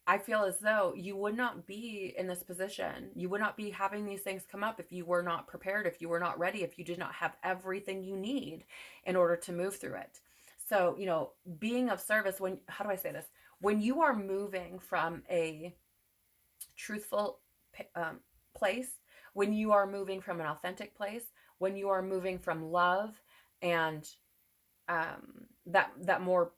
I feel as though you would not be in this position. You would not be having these things come up if you were not prepared, if you were not ready, if you did not have everything you need in order to move through it. So, being of service, how do I say this? When you are moving from a truthful place, when you are moving from an authentic place, when you are moving from love and that more,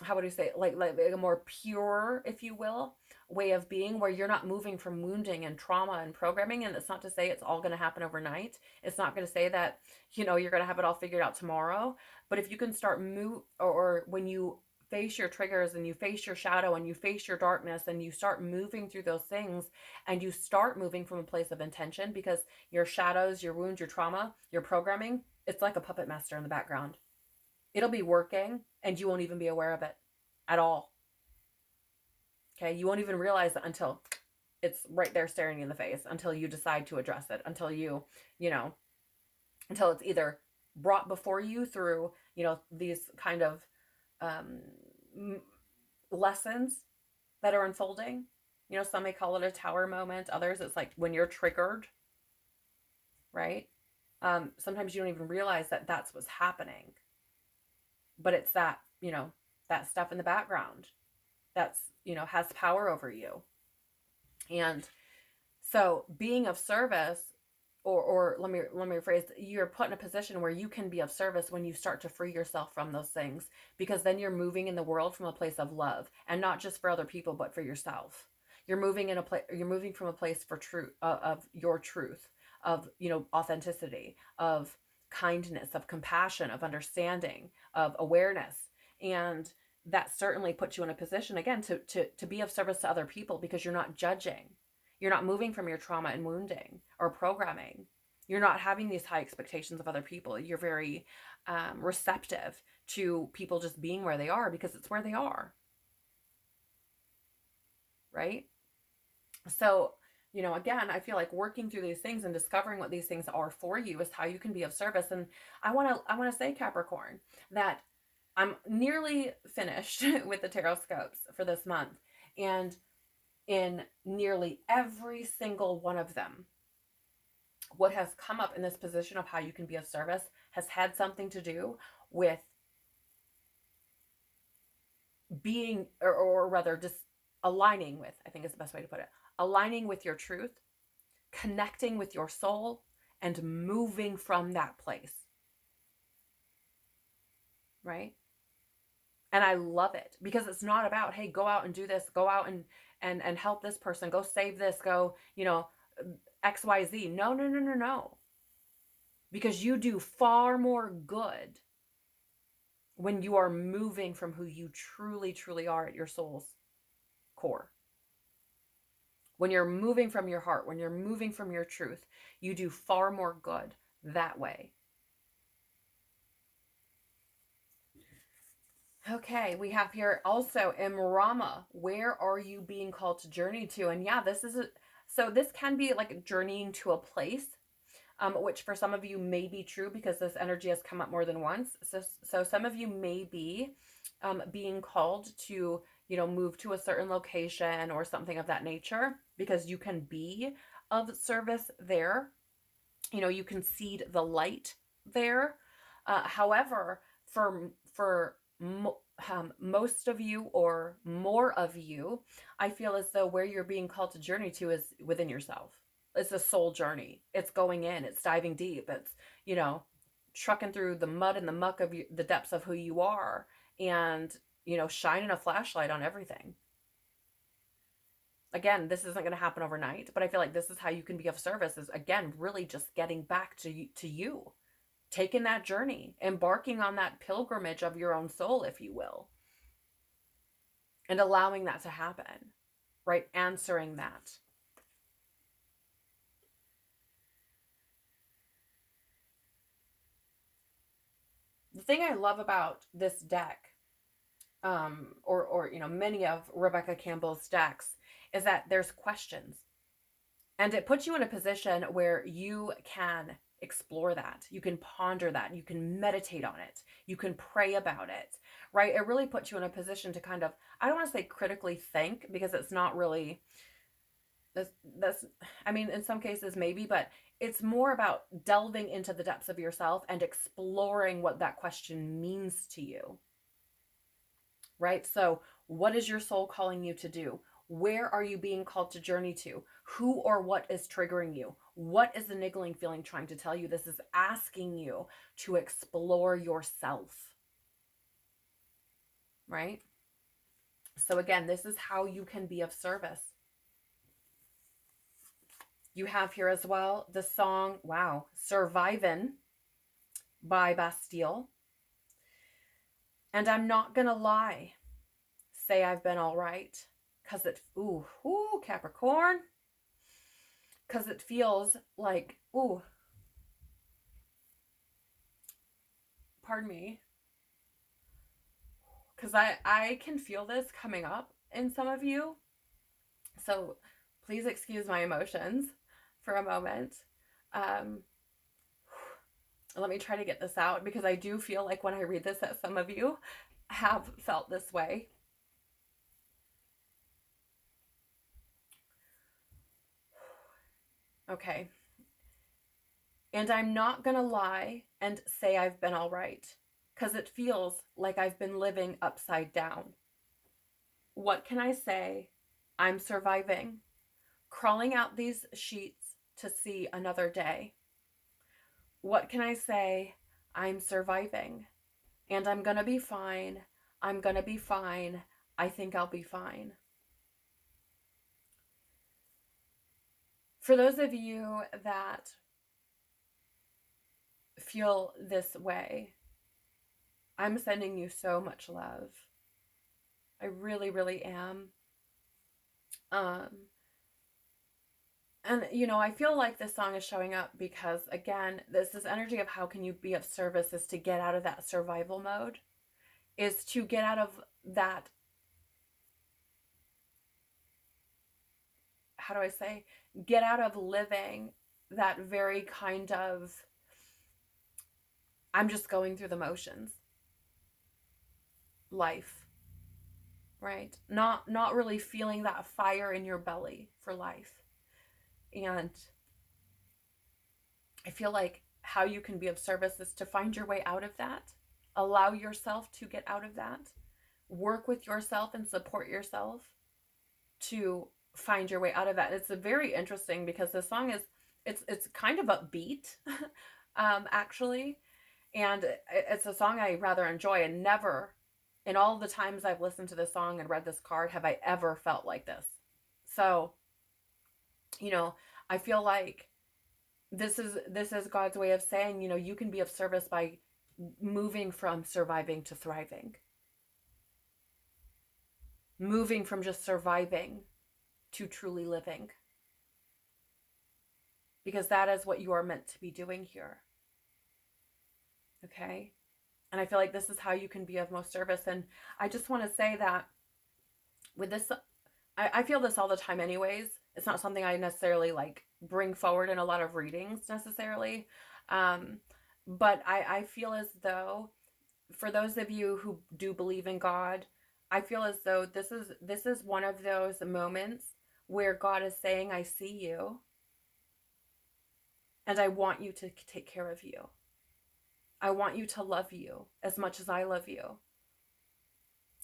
how would I say, like a more pure, if you will, way of being, where you're not moving from wounding and trauma and programming. And it's not to say it's all going to happen overnight. It's not going to say that, you're going to have it all figured out tomorrow. But if you can start or when you face your triggers and you face your shadow and you face your darkness and you start moving through those things and you start moving from a place of intention, because your shadows, your wounds, your trauma, your programming, it's like a puppet master in the background. It'll be working and you won't even be aware of it at all. Okay. You won't even realize it until it's right there staring you in the face, until you decide to address it, until until it's either brought before you through, these kind of lessons that are unfolding. Some may call it a tower moment. Others, it's like when you're triggered, right? Sometimes you don't even realize that that's what's happening. But it's that, that stuff in the background that's, has power over you. And so being of service, or let me rephrase, you're put in a position where you can be of service when you start to free yourself from those things, because then you're moving in the world from a place of love, and not just for other people, but for yourself. You're moving from a place for truth, of your truth, of, authenticity, of kindness, of compassion, of understanding, of awareness. And that certainly puts you in a position, again, to be of service to other people, because you're not judging. You're not moving from your trauma and wounding or programming. You're not having these high expectations of other people. You're very receptive to people just being where they are, because it's where they are. Right? So, again, I feel like working through these things and discovering what these things are for you is how you can be of service. And I want to say, Capricorn, that I'm nearly finished with the Tarotscopes for this month. And in nearly every single one of them, what has come up in this position of how you can be of service has had something to do with being, or rather just aligning with, I think is the best way to put it, aligning with your truth, connecting with your soul, and moving from that place. Right? And I love it, because it's not about, hey, go out and do this, go out and help this person, go save this, go, XYZ. No. Because you do far more good when you are moving from who you truly, truly are at your soul's core. When you're moving from your heart, when you're moving from your truth, you do far more good that way. Okay, we have here also Imrama. Where are you being called to journey to? And yeah, so this can be like journeying to a place, which for some of you may be true, because this energy has come up more than once. So some of you may be being called to, move to a certain location or something of that nature, because you can be of service there. You can seed the light there. However, for most of you, or more of you, I feel as though where you're being called to journey to is within yourself. It's a soul journey. It's going in, it's diving deep. It's, trucking through the mud and the muck of the depths of who you are, and, shining a flashlight on everything. Again, this isn't going to happen overnight, but I feel like this is how you can be of service, is, again, really just getting back to you, taking that journey, embarking on that pilgrimage of your own soul, if you will, and allowing that to happen, right? Answering that. The thing I love about this deck, or many of Rebecca Campbell's decks, is that there's questions, and it puts you in a position where you can explore that, you can ponder that, you can meditate on it, you can pray about it, right? It really puts you in a position to kind of, I don't want to say critically think, because it's not really, that's I mean, in some cases maybe, but it's more about delving into the depths of yourself and exploring what that question means to you, right? So what is your soul calling you to do? Where are you being called to journey to? Who or what is triggering you? What is the niggling feeling trying to tell you? This is asking you to explore yourself, right? So again, this is how you can be of service. You have here as well the song, wow, Survivin' by Bastille. And I'm not gonna lie, say I've been all right, because ooh, Capricorn, because it feels like, ooh, pardon me, because I can feel this coming up in some of you. So please excuse my emotions for a moment. Let me try to get this out, because I do feel like when I read this that some of you have felt this way. Okay. And I'm not gonna lie and say I've been all right, because it feels like I've been living upside down. What can I say? I'm surviving, crawling out these sheets to see another day. What can I say? I'm surviving, and I'm gonna be fine. I'm gonna be fine. I think I'll be fine. For those of you that feel this way, I'm sending you so much love. I really, really am. And I feel like this song is showing up because, again, this energy of how can you be of service is to get out of that survival mode, is to get out of that, how do I say, get out of living that very kind of, I'm just going through the motions life, right? Not really feeling that fire in your belly for life. And I feel like how you can be of service is to find your way out of that, allow yourself to get out of that, work with yourself and support yourself to find your way out of that. It's a very interesting, because the song is, it's kind of upbeat, actually, and it's a song I rather enjoy, and never in all the times I've listened to this song and read this card have I ever felt like this. So, I feel like this is God's way of saying, you can be of service by moving from surviving to thriving. Moving from just surviving to truly living. Because that is what you are meant to be doing here. Okay? And I feel like this is how you can be of most service. And I just want to say that with this, I feel this all the time anyways. It's not something I necessarily like bring forward in a lot of readings necessarily. But I feel as though, for those of you who do believe in God, I feel as though this is one of those moments where God is saying, I see you, and I want you to take care of you. I want you to love you as much as I love you.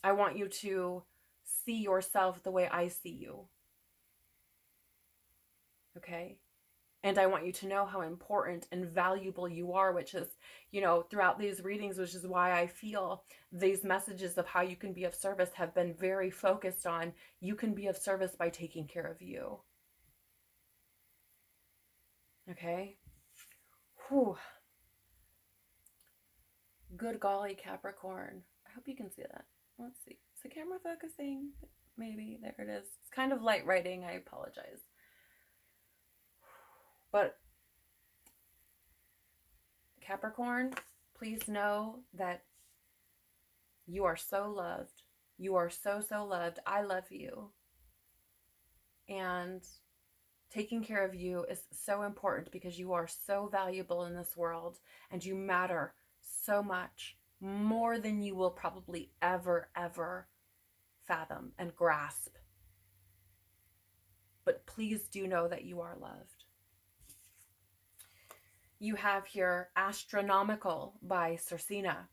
I want you to see yourself the way I see you. Okay? And I want you to know how important and valuable you are, which is, throughout these readings, which is why I feel these messages of how you can be of service have been very focused on, you can be of service by taking care of you. Okay? Whew. Good golly, Capricorn. I hope you can see that. Let's see. Is the camera focusing? Maybe. There it is. It's kind of light writing. I apologize. But Capricorn, please know that you are so loved. You are so, so loved. I love you. And taking care of you is so important, because you are so valuable in this world, and you matter so much, more than you will probably ever, ever fathom and grasp. But please do know that you are loved. You have here Astronomical by Cercina.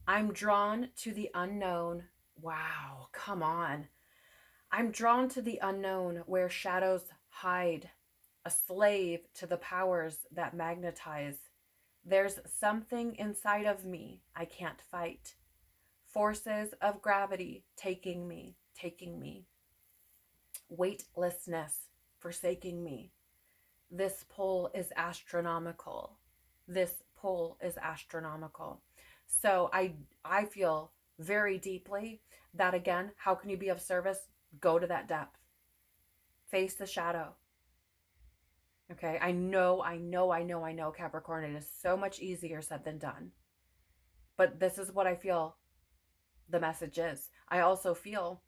I'm drawn to the unknown. Wow, come on. I'm drawn to the unknown where shadows hide, a slave to the powers that magnetize. There's something inside of me I can't fight. Forces of gravity taking me. Weightlessness forsaking me. This pull is astronomical. So I feel very deeply that, again, how can you be of service? Go to that depth. Face the shadow. Okay, I know, Capricorn, it is so much easier said than done. But this is what I feel the message is. I also feel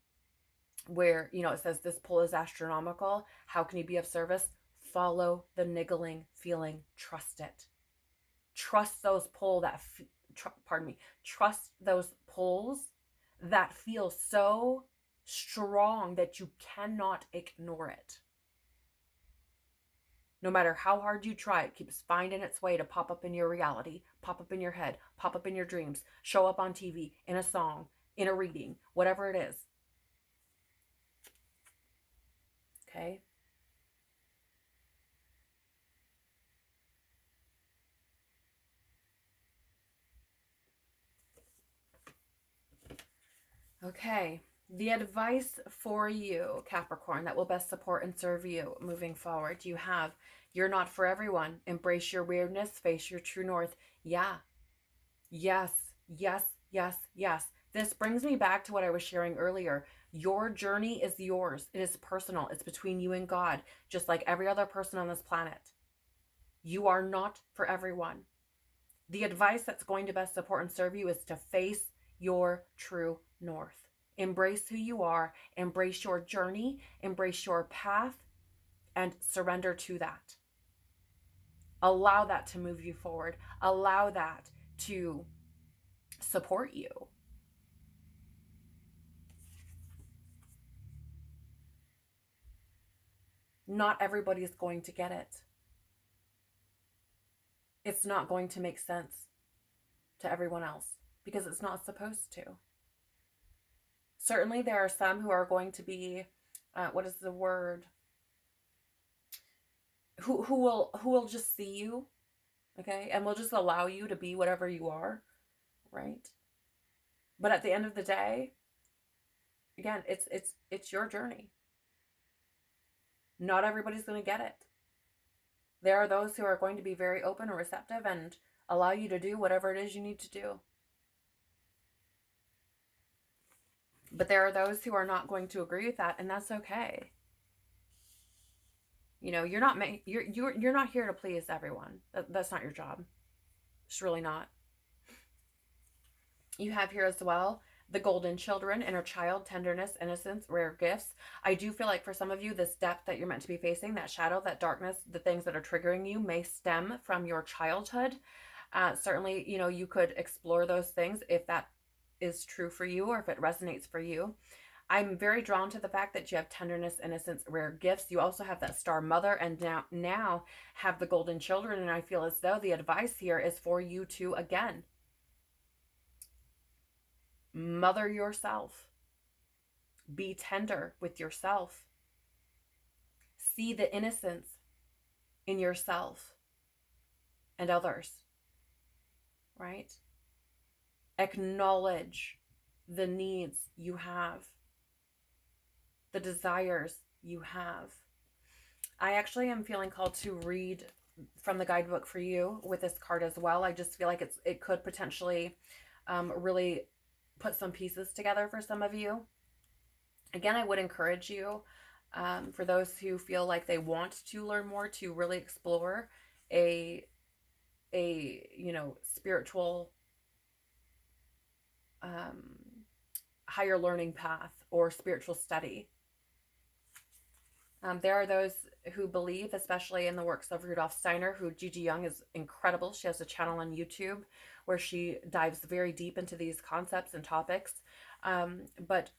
where, it says this pull is astronomical. How can you be of service? Follow the niggling feeling. Trust it. Trust those trust those pulls that feel so strong that you cannot ignore it. No matter how hard you try, it keeps finding its way to pop up in your reality, pop up in your head, pop up in your dreams, show up on TV, in a song, in a reading, whatever it is. Okay? Okay. The advice for you, Capricorn, that will best support and serve you moving forward, you have, you're not for everyone. Embrace your weirdness, face your true north. Yeah. Yes, yes, yes, yes. This brings me back to what I was sharing earlier. Your journey is yours. It is personal. It's between you and God, just like every other person on this planet. You are not for everyone. The advice that's going to best support and serve you is to face your true north. Embrace who you are, embrace your journey, embrace your path, and surrender to that. Allow that to move you forward. Allow that to support you. Not everybody is going to get it. It's not going to make sense to everyone else because it's not supposed to. Certainly there are some who are going to be, what is the word? Who will just see you, okay? And will just allow you to be whatever you are, right? But at the end of the day, again, it's your journey. Not everybody's going to get it. There are those who are going to be very open and receptive and allow you to do whatever it is you need to do. But there are those who are not going to agree with that, and that's okay. You're not here to please everyone. That's not your job. It's really not. You have here as well the golden children, inner child, tenderness, innocence, rare gifts. I do feel like for some of you, this depth that you're meant to be facing, that shadow, that darkness, the things that are triggering you may stem from your childhood. Certainly, you could explore those things if that is true for you or if it resonates for you. I'm very drawn to the fact that you have tenderness, innocence, rare gifts. You also have that star mother and now have the golden children. And I feel as though the advice here is for you to, again, mother yourself. Be tender with yourself. See the innocence in yourself and others, right? Acknowledge the needs you have, the desires you have. I actually am feeling called to read from the guidebook for you with this card as well. I just feel like it could potentially really put some pieces together for some of you. Again, I would encourage you, for those who feel like they want to learn more, to really explore a spiritual higher learning path or spiritual study. There are those who believe, especially in the works of Rudolf Steiner, who Gigi Young is incredible. She has a channel on YouTube where she dives very deep into these concepts and topics. But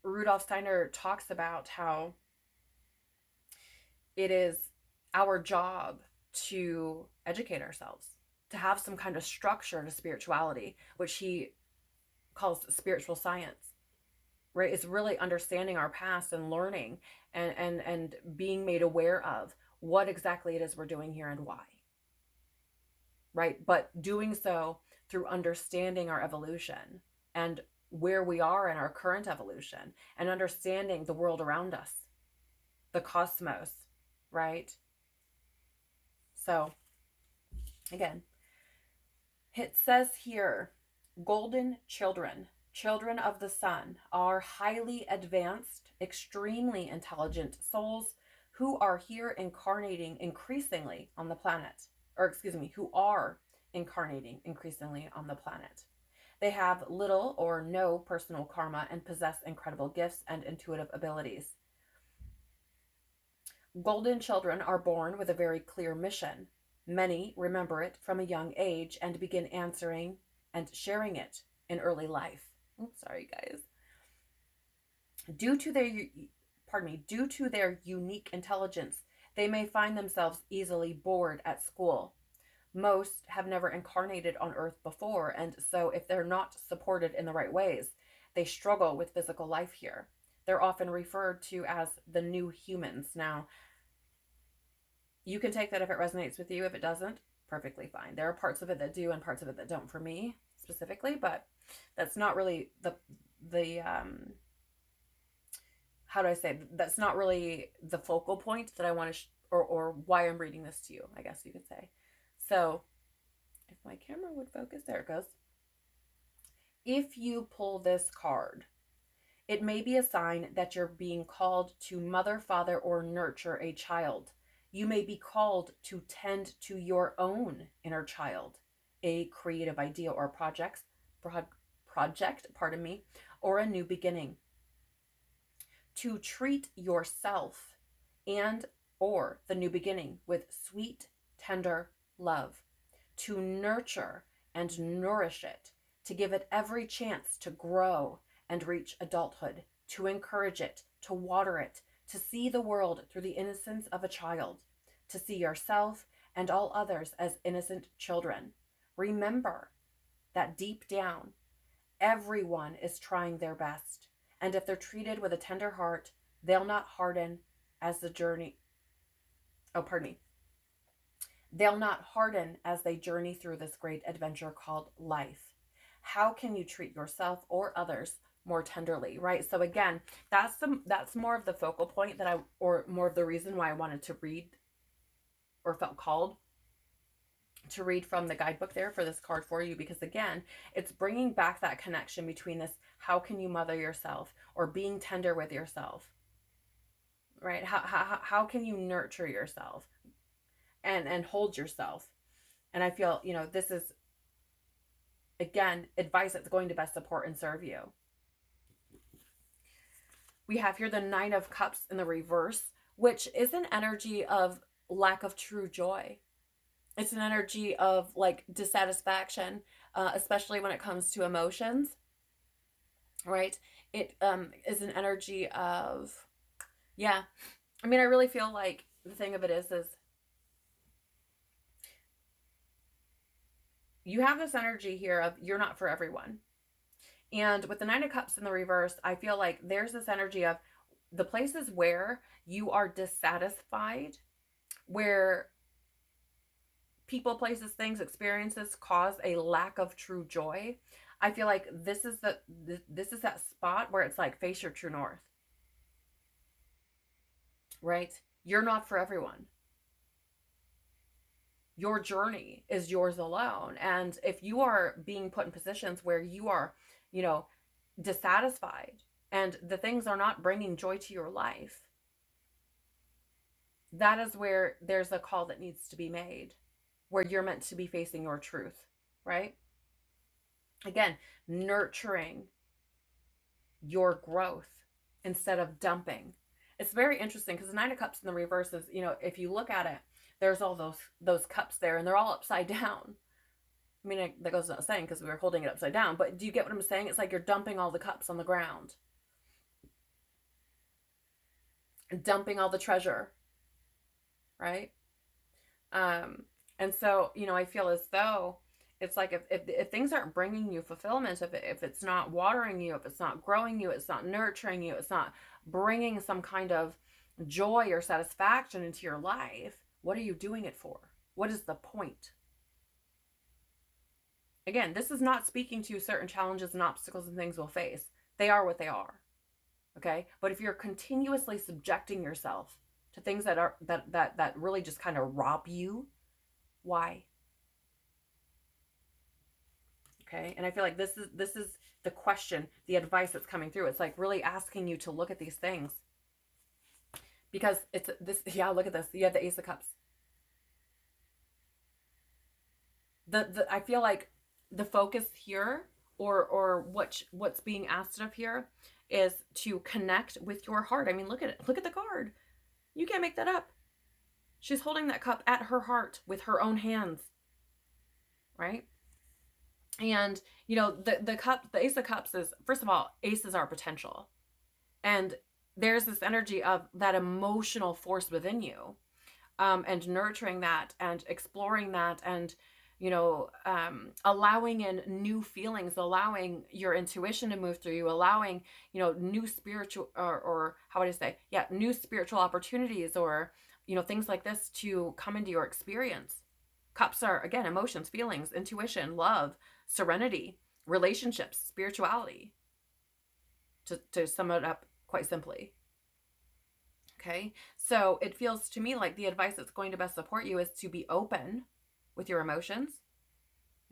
Rudolf Steiner talks about how it is our job to educate ourselves, to have some kind of structure to spirituality, which he calls spiritual science. Right? It's really understanding our past and learning and being made aware of what exactly it is we're doing here and why. Right? But doing so through understanding our evolution and where we are in our current evolution and understanding the world around us, the cosmos, right? So, again, it says here, golden children. Children of the sun are highly advanced, extremely intelligent souls who are here incarnating increasingly on the planet, who are incarnating increasingly on the planet. They have little or no personal karma and possess incredible gifts and intuitive abilities. Golden children are born with a very clear mission. Many remember it from a young age and begin answering and sharing it in early life. Oops, sorry guys. Due to their unique intelligence, they may find themselves easily bored at school. Most have never incarnated on Earth before, and so if they're not supported in the right ways, they struggle with physical life here. They're often referred to as the new humans. Now, you can take that if it resonates with you. If it doesn't, perfectly fine. There are parts of it that do and parts of it that don't for me specifically, but that's not really the how do I say, that's not really the focal point that I want to or why I'm reading this to you, I guess you could say. So if my camera would focus, there it goes. If you pull this card, it may be a sign that you're being called to mother, father, or nurture a child. You may be called to tend to your own inner child, a creative idea or project, or a new beginning. To treat yourself and or the new beginning with sweet, tender love, to nurture and nourish it, to give it every chance to grow and reach adulthood, to encourage it, to water it, to see the world through the innocence of a child, to see yourself and all others as innocent children. Remember that deep down, everyone is trying their best. And if they're treated with a tender heart, they'll not harden as the journey. They'll not harden as they journey through this great adventure called life. How can you treat yourself or others more tenderly, right? So again, that's more of the focal point or more of the reason why I wanted to read or felt called to read from the guidebook there for this card for you, because again, it's bringing back that connection between this, how can you mother yourself, or being tender with yourself, right? How can you nurture yourself and hold yourself? And I feel, this is, again, advice that's going to best support and serve you. We have here the Nine of Cups in the reverse, which is an energy of lack of true joy. It's an energy of like dissatisfaction, especially when it comes to emotions, right? It is an energy of, yeah. I mean, I really feel like the thing of it is you have this energy here of you're not for everyone. And with the Nine of Cups in the reverse, I feel like there's this energy of the places where you are dissatisfied, where people, places, things, experiences cause a lack of true joy. I feel like this is that spot where it's like face your true north, right? You're not for everyone. Your journey is yours alone. And if you are being put in positions where you are, dissatisfied and the things are not bringing joy to your life, that is where there's a call that needs to be made, where you're meant to be facing your truth, right? Again, nurturing your growth instead of dumping. It's very interesting because the Nine of Cups in the reverse is, if you look at it, there's all those cups there and they're all upside down. I mean, that goes without saying because we were holding it upside down, but do you get what I'm saying? It's like you're dumping all the cups on the ground. Dumping all the treasure, right? And so, I feel as though it's like if things aren't bringing you fulfillment, if it's not watering you, if it's not growing you, it's not nurturing you, it's not bringing some kind of joy or satisfaction into your life, what are you doing it for? What is the point? Again, this is not speaking to certain challenges and obstacles and things we'll face. They are what they are. Okay? But if you're continuously subjecting yourself to things that really just kind of rob you, why? Okay? And I feel like this is the question, the advice that's coming through. It's like really asking you to look at these things. Because it's this, yeah, look at this. You have the Ace of Cups. I feel like the focus here, or what's being asked of here, is to connect with your heart. I mean, look at it. Look at the card. You can't make that up. She's holding that cup at her heart with her own hands, right? And, you know, the Ace of Cups is, first of all, Ace is our potential. And there's this energy of that emotional force within you, and nurturing that and exploring that, and, you know, allowing in new feelings, allowing your intuition to move through you, allowing, you know, new spiritual, or how would I say? Yeah, new spiritual opportunities, or, you know, things like this to come into your experience. Cups are, again, emotions, feelings, intuition, love, serenity, relationships, spirituality, to sum it up quite simply. Okay, so it feels to me like the advice that's going to best support you is to be open with your emotions.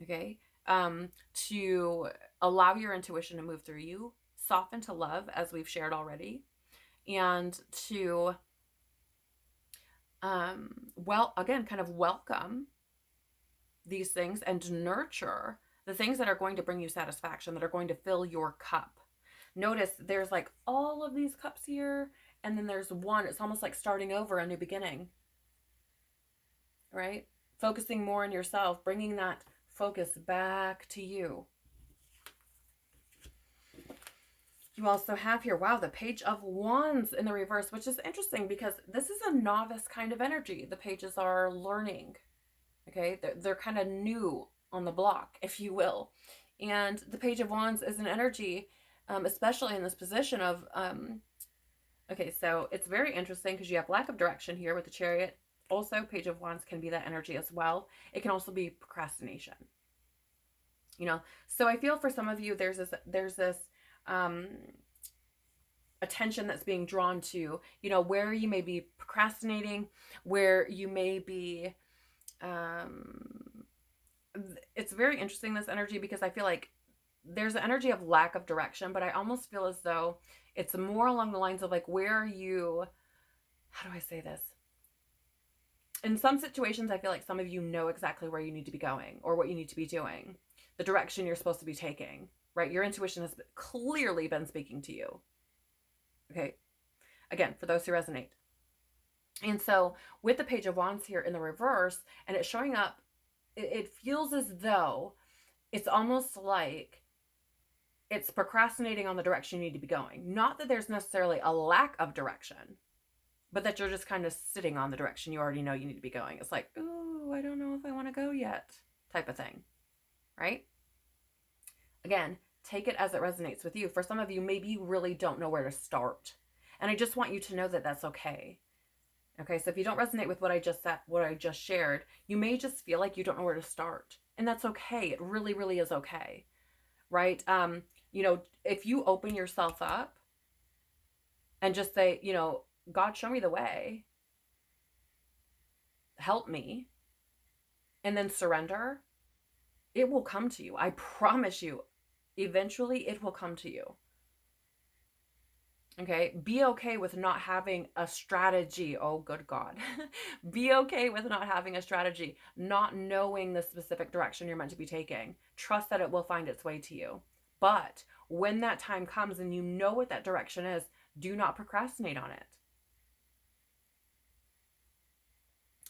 Okay, to allow your intuition to move through you, soften to love, as we've shared already, and to, well, again, kind of welcome these things and nurture the things that are going to bring you satisfaction, that are going to fill your cup. Notice there's like all of these cups here, and then there's one. It's almost like starting over, a new beginning, right? Focusing more on yourself, bringing that focus back to you. You also have here, wow, the Page of Wands in the reverse, which is interesting because this is a novice kind of energy. The pages are learning, okay? They're kind of new on the block, if you will. And the Page of Wands is an energy, especially in this position of, okay, so it's very interesting because you have lack of direction here with the Chariot. Also, Page of Wands can be that energy as well. It can also be procrastination. You know, so I feel for some of you, there's this attention that's being drawn to, you know, where you may be procrastinating, where you may be, it's very interesting, this energy, because I feel like there's an energy of lack of direction, but I almost feel as though it's more along the lines of like, where are you, how do I say this? In some situations, I feel like some of you know exactly where you need to be going or what you need to be doing, the direction you're supposed to be taking, right? Your intuition has clearly been speaking to you. Okay. Again, for those who resonate. And so with the Page of Wands here in the reverse, and it's showing up, it feels as though it's almost like it's procrastinating on the direction you need to be going. Not that there's necessarily a lack of direction, but that you're just kind of sitting on the direction you already know you need to be going. It's like, ooh, I don't know if I want to go yet, type of thing, right? Again, take it as it resonates with you. For some of you, maybe you really don't know where to start. And I just want you to know that that's okay. Okay, so if you don't resonate with what I just shared, you may just feel like you don't know where to start. And that's okay. It really, really is okay. Right? You know, if you open yourself up and just say, you know, God, show me the way, help me, and then surrender, it will come to you. I promise you, eventually it will come to you. Okay, be okay with not having a strategy. Oh, good God. Be okay with not having a strategy, not knowing the specific direction you're meant to be taking. Trust that it will find its way to you. But when that time comes and you know what that direction is, do not procrastinate on it.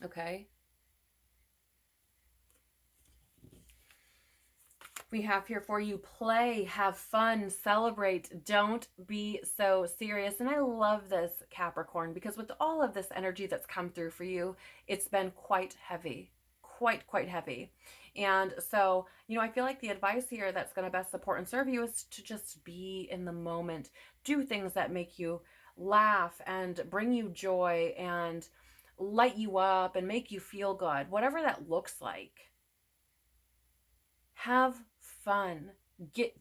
Okay? We have here for you, play, have fun, celebrate, don't be so serious. And I love this, Capricorn, because with all of this energy that's come through for you, it's been quite heavy, quite heavy. And so, you know, I feel like the advice here that's going to best support and serve you is to just be in the moment, do things that make you laugh and bring you joy and light you up and make you feel good, whatever that looks like. Have fun.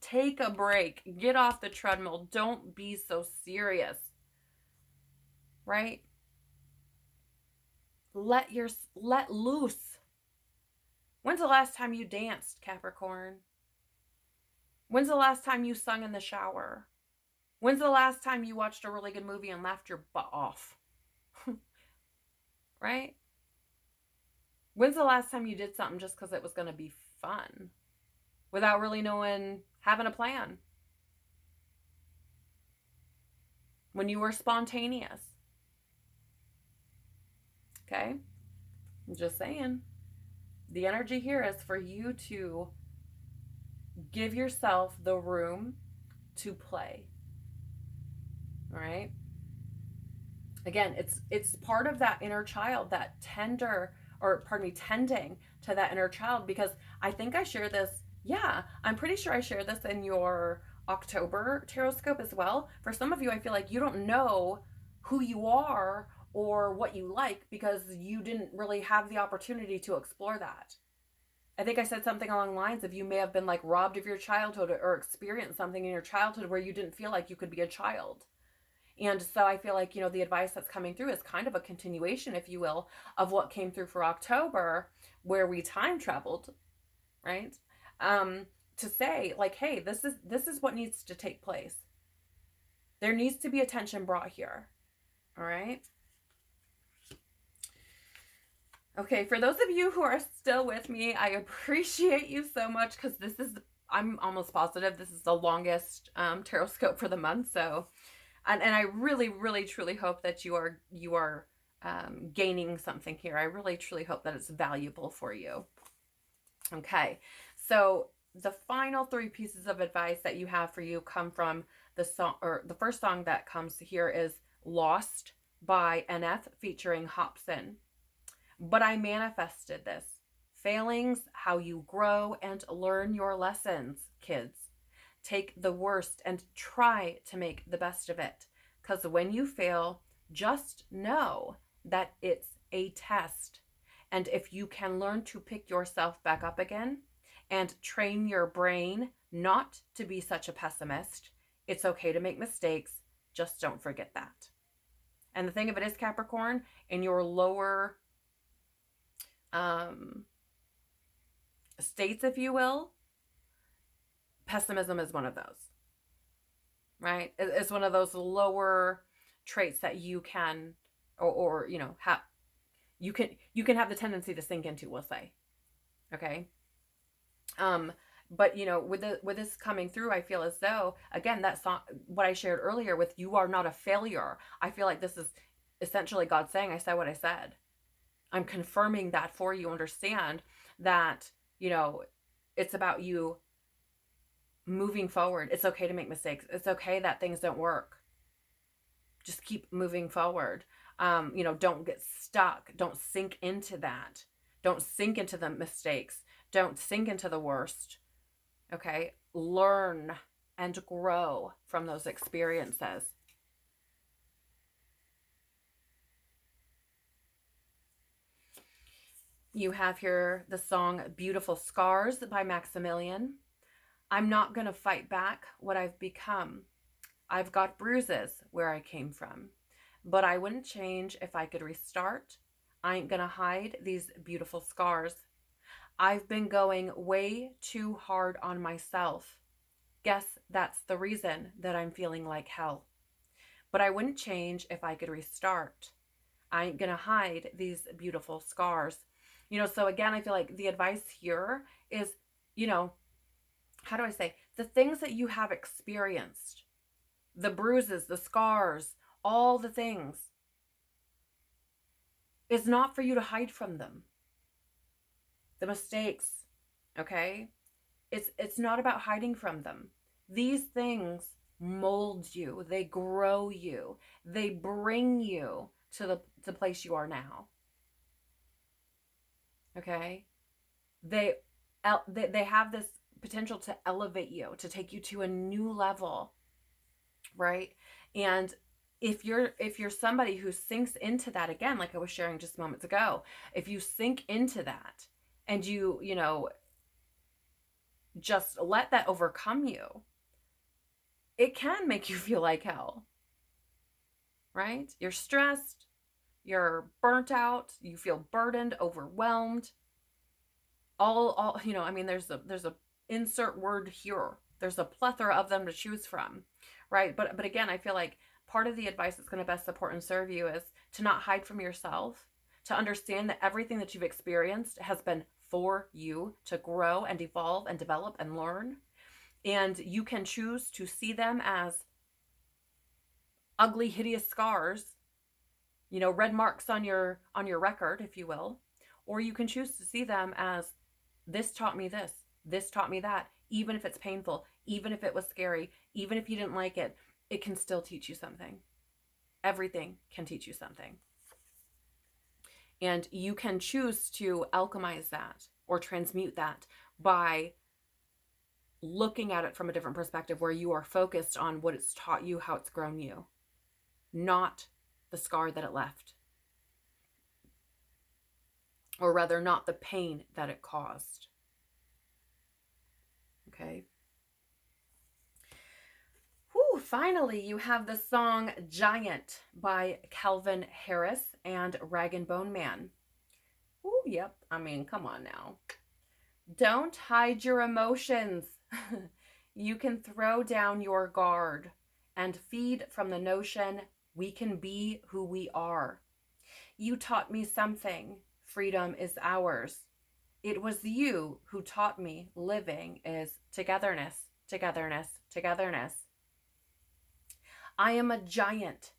Take a break. Get off the treadmill. Don't be so serious. Right? Let loose. When's the last time you danced, Capricorn? When's the last time you sung in the shower? When's the last time you watched a really good movie and laughed your butt off? Right? When's the last time you did something just because it was going to be fun without really having a plan? When you were spontaneous. Okay? I'm just saying. The energy here is for you to give yourself the room to play. All right? Again, it's part of that inner child, that tending to that inner child, because I think I share this. Yeah, I'm pretty sure I share this in your October Tarotscope as well. For some of you, I feel like you don't know who you are or what you like because you didn't really have the opportunity to explore that. I think I said something along the lines of you may have been like robbed of your childhood or experienced something in your childhood where you didn't feel like you could be a child. And so I feel like, the advice that's coming through is kind of a continuation, if you will, of what came through for October, where we time traveled, right? To say like, hey, this is what needs to take place. There needs to be attention brought here. All right. Okay, for those of you who are still with me, I appreciate you so much, because I'm almost positive this is the longest Tarotscope for the month. So, and I really, really, truly hope that you are gaining something here. I really, truly hope that it's valuable for you. Okay, so the final 3 pieces of advice that you have for you come from the song, or the first song that comes here is Lost by NF featuring Hobson. But I manifested this. Failings, how you grow and learn your lessons, kids. Take the worst and try to make the best of it. Because when you fail, just know that it's a test. And if you can learn to pick yourself back up again and train your brain not to be such a pessimist, it's okay to make mistakes. Just don't forget that. And the thing of it is, Capricorn, in your lower states, if you will, pessimism is one of those, right? It's one of those lower traits that you can, or have, you can have the tendency to sink into, we'll say. Okay. But with this coming through, I feel as though, again, that song, what I shared earlier with you are not a failure. I feel like this is essentially God saying, I said what I said. I'm confirming that for you. Understand that, it's about you moving forward. It's okay to make mistakes. It's okay that things don't work. Just keep moving forward. Don't get stuck. Don't sink into that. Don't sink into the mistakes. Don't sink into the worst. Okay? Learn and grow from those experiences. You have here the song Beautiful Scars by Maximilian. I'm not going to fight back what I've become. I've got bruises where I came from, but I wouldn't change if I could restart. I ain't going to hide these beautiful scars. I've been going way too hard on myself. Guess that's the reason that I'm feeling like hell. But I wouldn't change if I could restart. I ain't going to hide these beautiful scars. So again, I feel like the advice here is, how do I say, the things that you have experienced, the bruises, the scars, all the things, is not for you to hide from them. The mistakes, okay? It's not about hiding from them. These things mold you, they grow you, they bring you to the place you are now. Okay? They have this potential to elevate you, to take you to a new level, right? And if you're somebody who sinks into that, again, like I was sharing just moments ago, if you sink into that and you just let that overcome you, it can make you feel like hell, right? You're stressed, you're burnt out, you feel burdened, overwhelmed. All there's a insert word here. There's a plethora of them to choose from, right? But again, I feel like part of the advice that's going to best support and serve you is to not hide from yourself, to understand that everything that you've experienced has been for you to grow and evolve and develop and learn. And you can choose to see them as ugly, hideous scars, you know, red marks on your record, if you will, or you can choose to see them as, this taught me this taught me that. Even if it's painful, even if it was scary, even if you didn't like it, it can still teach you something. Everything can teach you something. And you can choose to alchemize that or transmute that by looking at it from a different perspective, where you are focused on what it's taught you, how it's grown you, not the scar that it left. Or rather, not the pain that it caused. Okay. Whew, finally, you have the song Giant by Calvin Harris and Rag and Bone Man. Ooh, yep. I mean, come on now. Don't hide your emotions. You can throw down your guard and feed from the notion we can be who we are. You taught me something. Freedom is ours. It was you who taught me living is togetherness, togetherness, togetherness. I am a giant.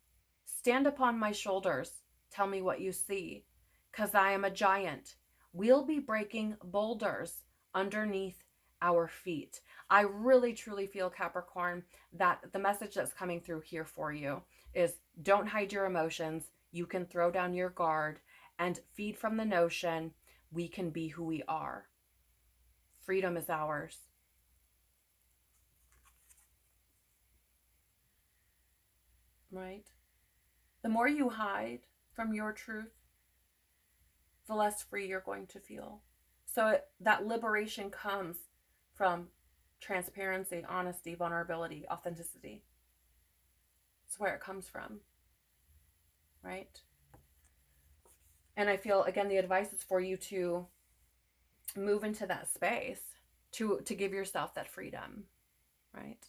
Stand upon my shoulders. Tell me what you see. 'Cause I am a giant. We'll be breaking boulders underneath our feet. I really, truly feel, Capricorn, that the message that's coming through here for you is, don't hide your emotions. You can throw down your guard and feed from the notion we can be who we are. Freedom is ours. Right? The more you hide from your truth, the less free you're going to feel. So that liberation comes from transparency, honesty, vulnerability, authenticity. It's where it comes from, right? And I feel, again, the advice is for you to move into that space, to give yourself that freedom, right?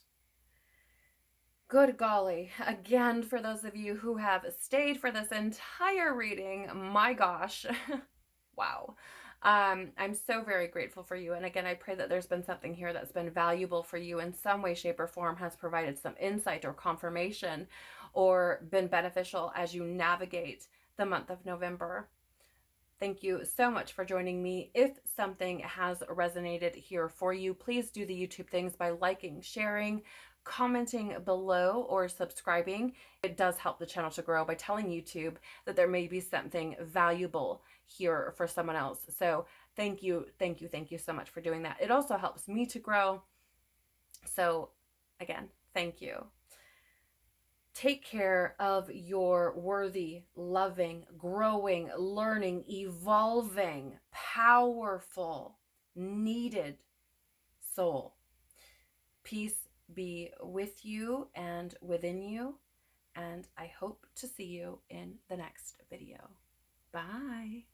Good golly. Again, for those of you who have stayed for this entire reading, my gosh, wow. I'm so very grateful for you. And again, I pray that there's been something here that's been valuable for you in some way, shape, or form, has provided some insight or confirmation, or been beneficial as you navigate the month of November. Thank you so much for joining me. If something has resonated here for you, please do the YouTube things by liking, sharing, commenting below, or subscribing. It does help the channel to grow by telling YouTube that there may be something valuable here for someone else. So thank you so much for doing that. It also helps me to grow. So again, thank you. Take care of your worthy, loving, growing, learning, evolving, powerful, needed soul. Peace be with you and within you, and I hope to see you in the next video. Bye.